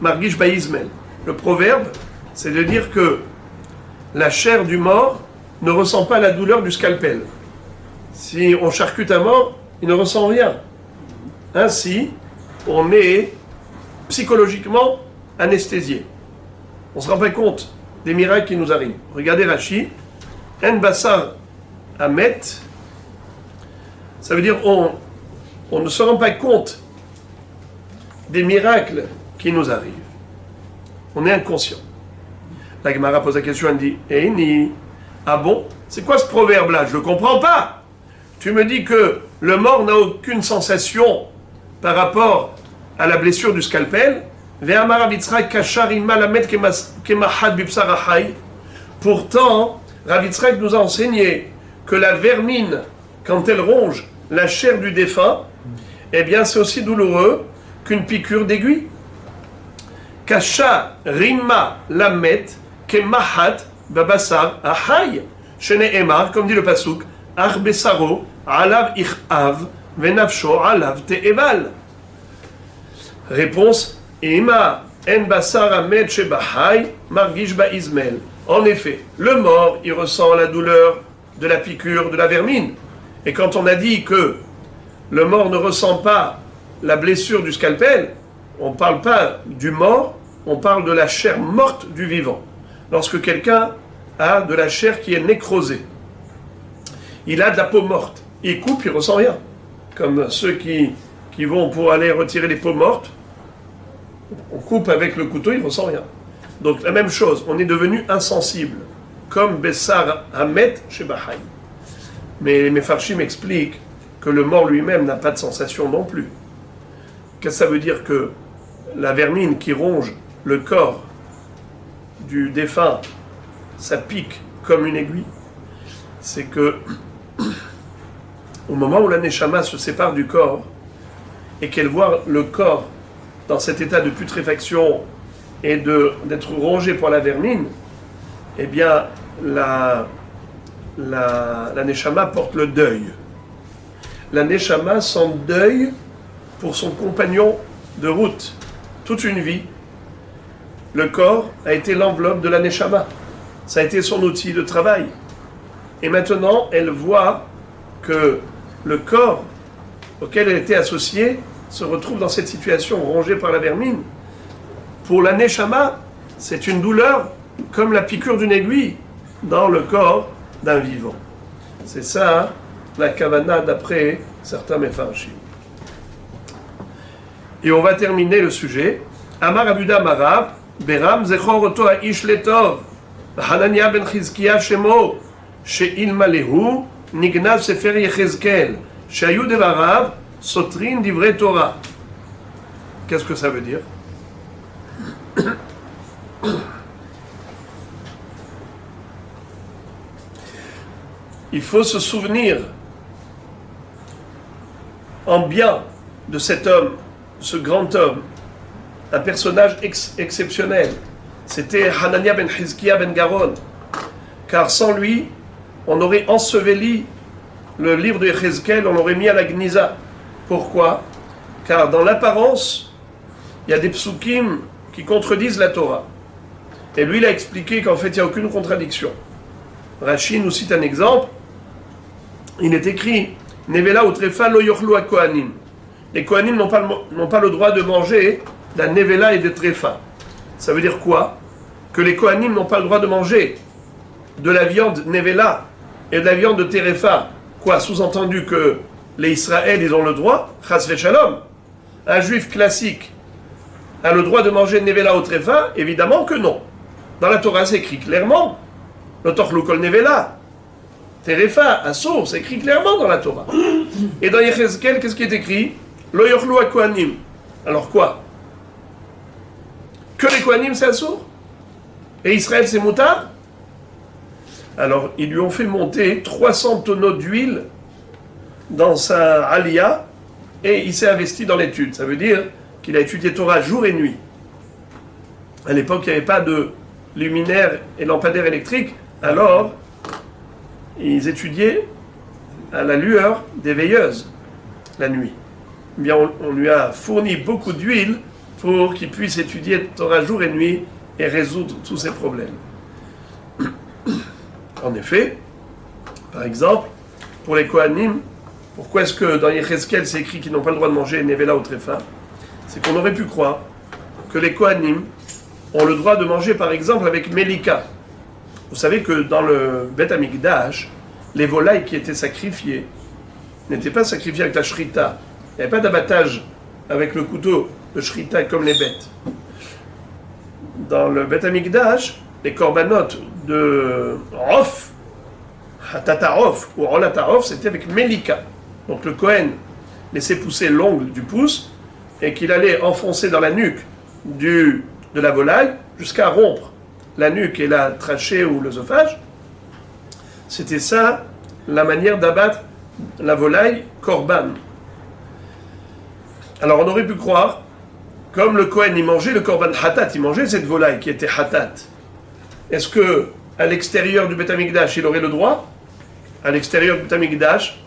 Margish Ba'izmel. Le proverbe, c'est de dire que la chair du mort ne ressent pas la douleur du scalpel. Si on charcute un mort, il ne ressent rien. Ainsi, on est psychologiquement anesthésié. On ne se rend pas compte des miracles qui nous arrivent. Regardez Rashi, En Basar Amet, ça veut dire on ne se rend pas compte des miracles qui nous arrivent. On est inconscient. La Gemara pose la question, elle dit Eini, ah bon? C'est quoi ce proverbe-là? Je ne le comprends pas. Tu me dis que le mort n'a aucune sensation par rapport à la blessure du scalpel. Pourtant, Rav Yitzhak nous a enseigné que la vermine, quand elle ronge la chair du défunt, eh bien c'est aussi douloureux qu'une piqûre d'aiguille. Kasha rima lamet kemahat babasar ahay shene'emar, comme dit le pasuk, ach besaro alav ichav venafsho alav te'eval. Réponse, Ema en basar amet shebahay margish ba'izmel. En effet, le mort, il ressent la douleur de la piqûre, de la vermine. Et quand on a dit que le mort ne ressent pas la blessure du scalpel, on ne parle pas du mort, on parle de la chair morte du vivant. Lorsque quelqu'un a de la chair qui est nécrosée, il a de la peau morte, il coupe, il ne ressent rien. Comme ceux qui vont pour aller retirer les peaux mortes, on coupe avec le couteau, il ne ressent rien. Donc la même chose, on est devenu insensible, comme Bessar Hamet chez Bahaï. Mais les Mefarshim expliquent que le mort lui-même n'a pas de sensation non plus. Qu'est-ce que ça veut dire? Que la vermine qui ronge le corps du défunt, ça pique comme une aiguille? C'est que au moment où la Neshama se sépare du corps et qu'elle voit le corps dans cet état de putréfaction et d'être rongé par la vermine, eh bien la Neshama porte le deuil. La Neshama sent deuil pour son compagnon de route. Toute une vie, le corps a été l'enveloppe de la Neshama. Ça a été son outil de travail. Et maintenant, elle voit que le corps auquel elle était associée se retrouve dans cette situation rongée par la vermine. Pour la Neshama, c'est une douleur comme la piqûre d'une aiguille dans le corps d'un vivant. C'est ça la kavana d'après certains mefarshim. Et on va terminer le sujet. Amar Abuda Marav, Beram Zechor Oto Aish Letov, Hanania ben Chizkiah Shemo, She'ilmalehu, Nignav Sefer Yechezkel, She'ayu Devarav, Sotrin Divrei Torah. Qu'est-ce que ça veut dire? Il faut se souvenir en bien de cet homme, ce grand homme, un personnage exceptionnel. C'était Hanania ben Chizkiah ben Garon, car sans lui, on aurait enseveli le livre de Yechezkel, on l'aurait mis à la Gniza. Pourquoi? Car dans l'apparence, il y a des psukim qui contredisent la Torah. Et lui, il a expliqué qu'en fait, il n'y a aucune contradiction. Rashi nous cite un exemple. Il est écrit Nevela ou Trefa lo yochlu ha-kohanim. Les Kohanim n'ont pas le droit de manger la Nevela et des Trefa. Ça veut dire quoi? Que les Kohanim n'ont pas le droit de manger de la viande Nevela et de la viande de Terefa. Quoi? Sous-entendu que les Israël, ils ont le droit? Chas v'shalom. Un juif classique a le droit de manger Nevela ou Trefa? Évidemment que non. Dans la Torah, c'est écrit clairement. Le tochlu kol Nevela. Terefa, Assour, c'est écrit clairement dans la Torah. Et dans Yechezkel, qu'est-ce qui est écrit? Lo yochlu ha-kohanim. Alors quoi? Que les Kohanim, c'est Assour? Et Israël, c'est Moutar? Alors, ils lui ont fait monter 300 tonneaux d'huile dans sa Aliyah et il s'est investi dans l'étude. Ça veut dire qu'il a étudié Torah jour et nuit. À l'époque, il n'y avait pas de luminaire et lampadaire électrique, alors ils étudiaient à la lueur des veilleuses la nuit. Eh bien, on lui a fourni beaucoup d'huile pour qu'il puisse étudier Torah jour et nuit et résoudre tous ses problèmes. En effet, par exemple, pour les Kohanim, pourquoi est-ce que dans Yechezkel c'est écrit qu'ils n'ont pas le droit de manger Nevela ou Trefa? C'est qu'on aurait pu croire que les Kohanim ont le droit de manger par exemple avec Melika. Vous savez que dans le Bet Amikdash, les volailles qui étaient sacrifiées n'étaient pas sacrifiées avec la shrita. Il n'y avait pas d'abattage avec le couteau de shrita comme les bêtes. Dans le Bet Amikdash, les korbanot de Rof, Hatatarov ou Rolatarov, c'était avec Melika. Donc le Kohen laissait pousser l'ongle du pouce et qu'il allait enfoncer dans la nuque de la volaille jusqu'à rompre la nuque et la trachée ou l'œsophage. C'était ça la manière d'abattre la volaille korban. Alors on aurait pu croire, comme le Kohen il mangeait le korban hatat, il mangeait cette volaille qui était hatat. Est-ce que à l'extérieur du Beth Amikdash il aurait le droit? À l'extérieur du Beth Amikdash,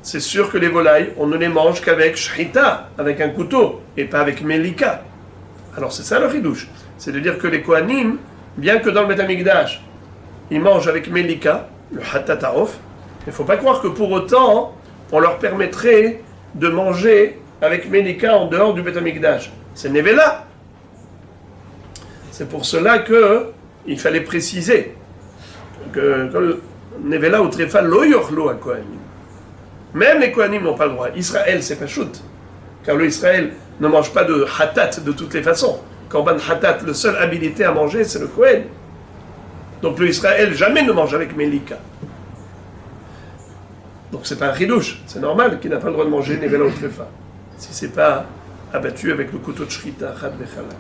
c'est sûr que les volailles, on ne les mange qu'avec shrita, avec un couteau, et pas avec melika. Alors c'est ça le chidouche. C'est de dire que les Kohanim, bien que dans le Beth Amikdash, ils mangent avec melika, le hatatarov, il ne faut pas croire que pour autant, on leur permettrait de manger avec melika en dehors du Beth Amikdash. c'est Nevela. C'est pour cela qu'il fallait préciser que Nevela ou Tréfa lo yochlo à Kohanim. Même les Kohanim n'ont pas le droit. Israël, c'est pas shoot. Car le Israël ne mange pas de hatat de toutes les façons. Korban hatat, le seul habilité à manger, c'est le Kohen. Donc le Israël jamais ne mange avec Melika. Donc c'est pas un chidouche. C'est normal qu'il n'a pas le droit de manger Nevela ou Tréfa. Si c'est pas abattu avec le couteau de shrita, chad vechalak.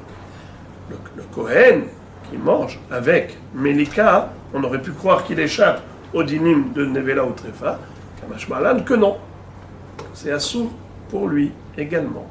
Le Kohen qui mange avec Melika, on aurait pu croire qu'il échappe au dinim de Nevela ou Tréfa, Kamash Malan que non. C'est assourd pour lui également.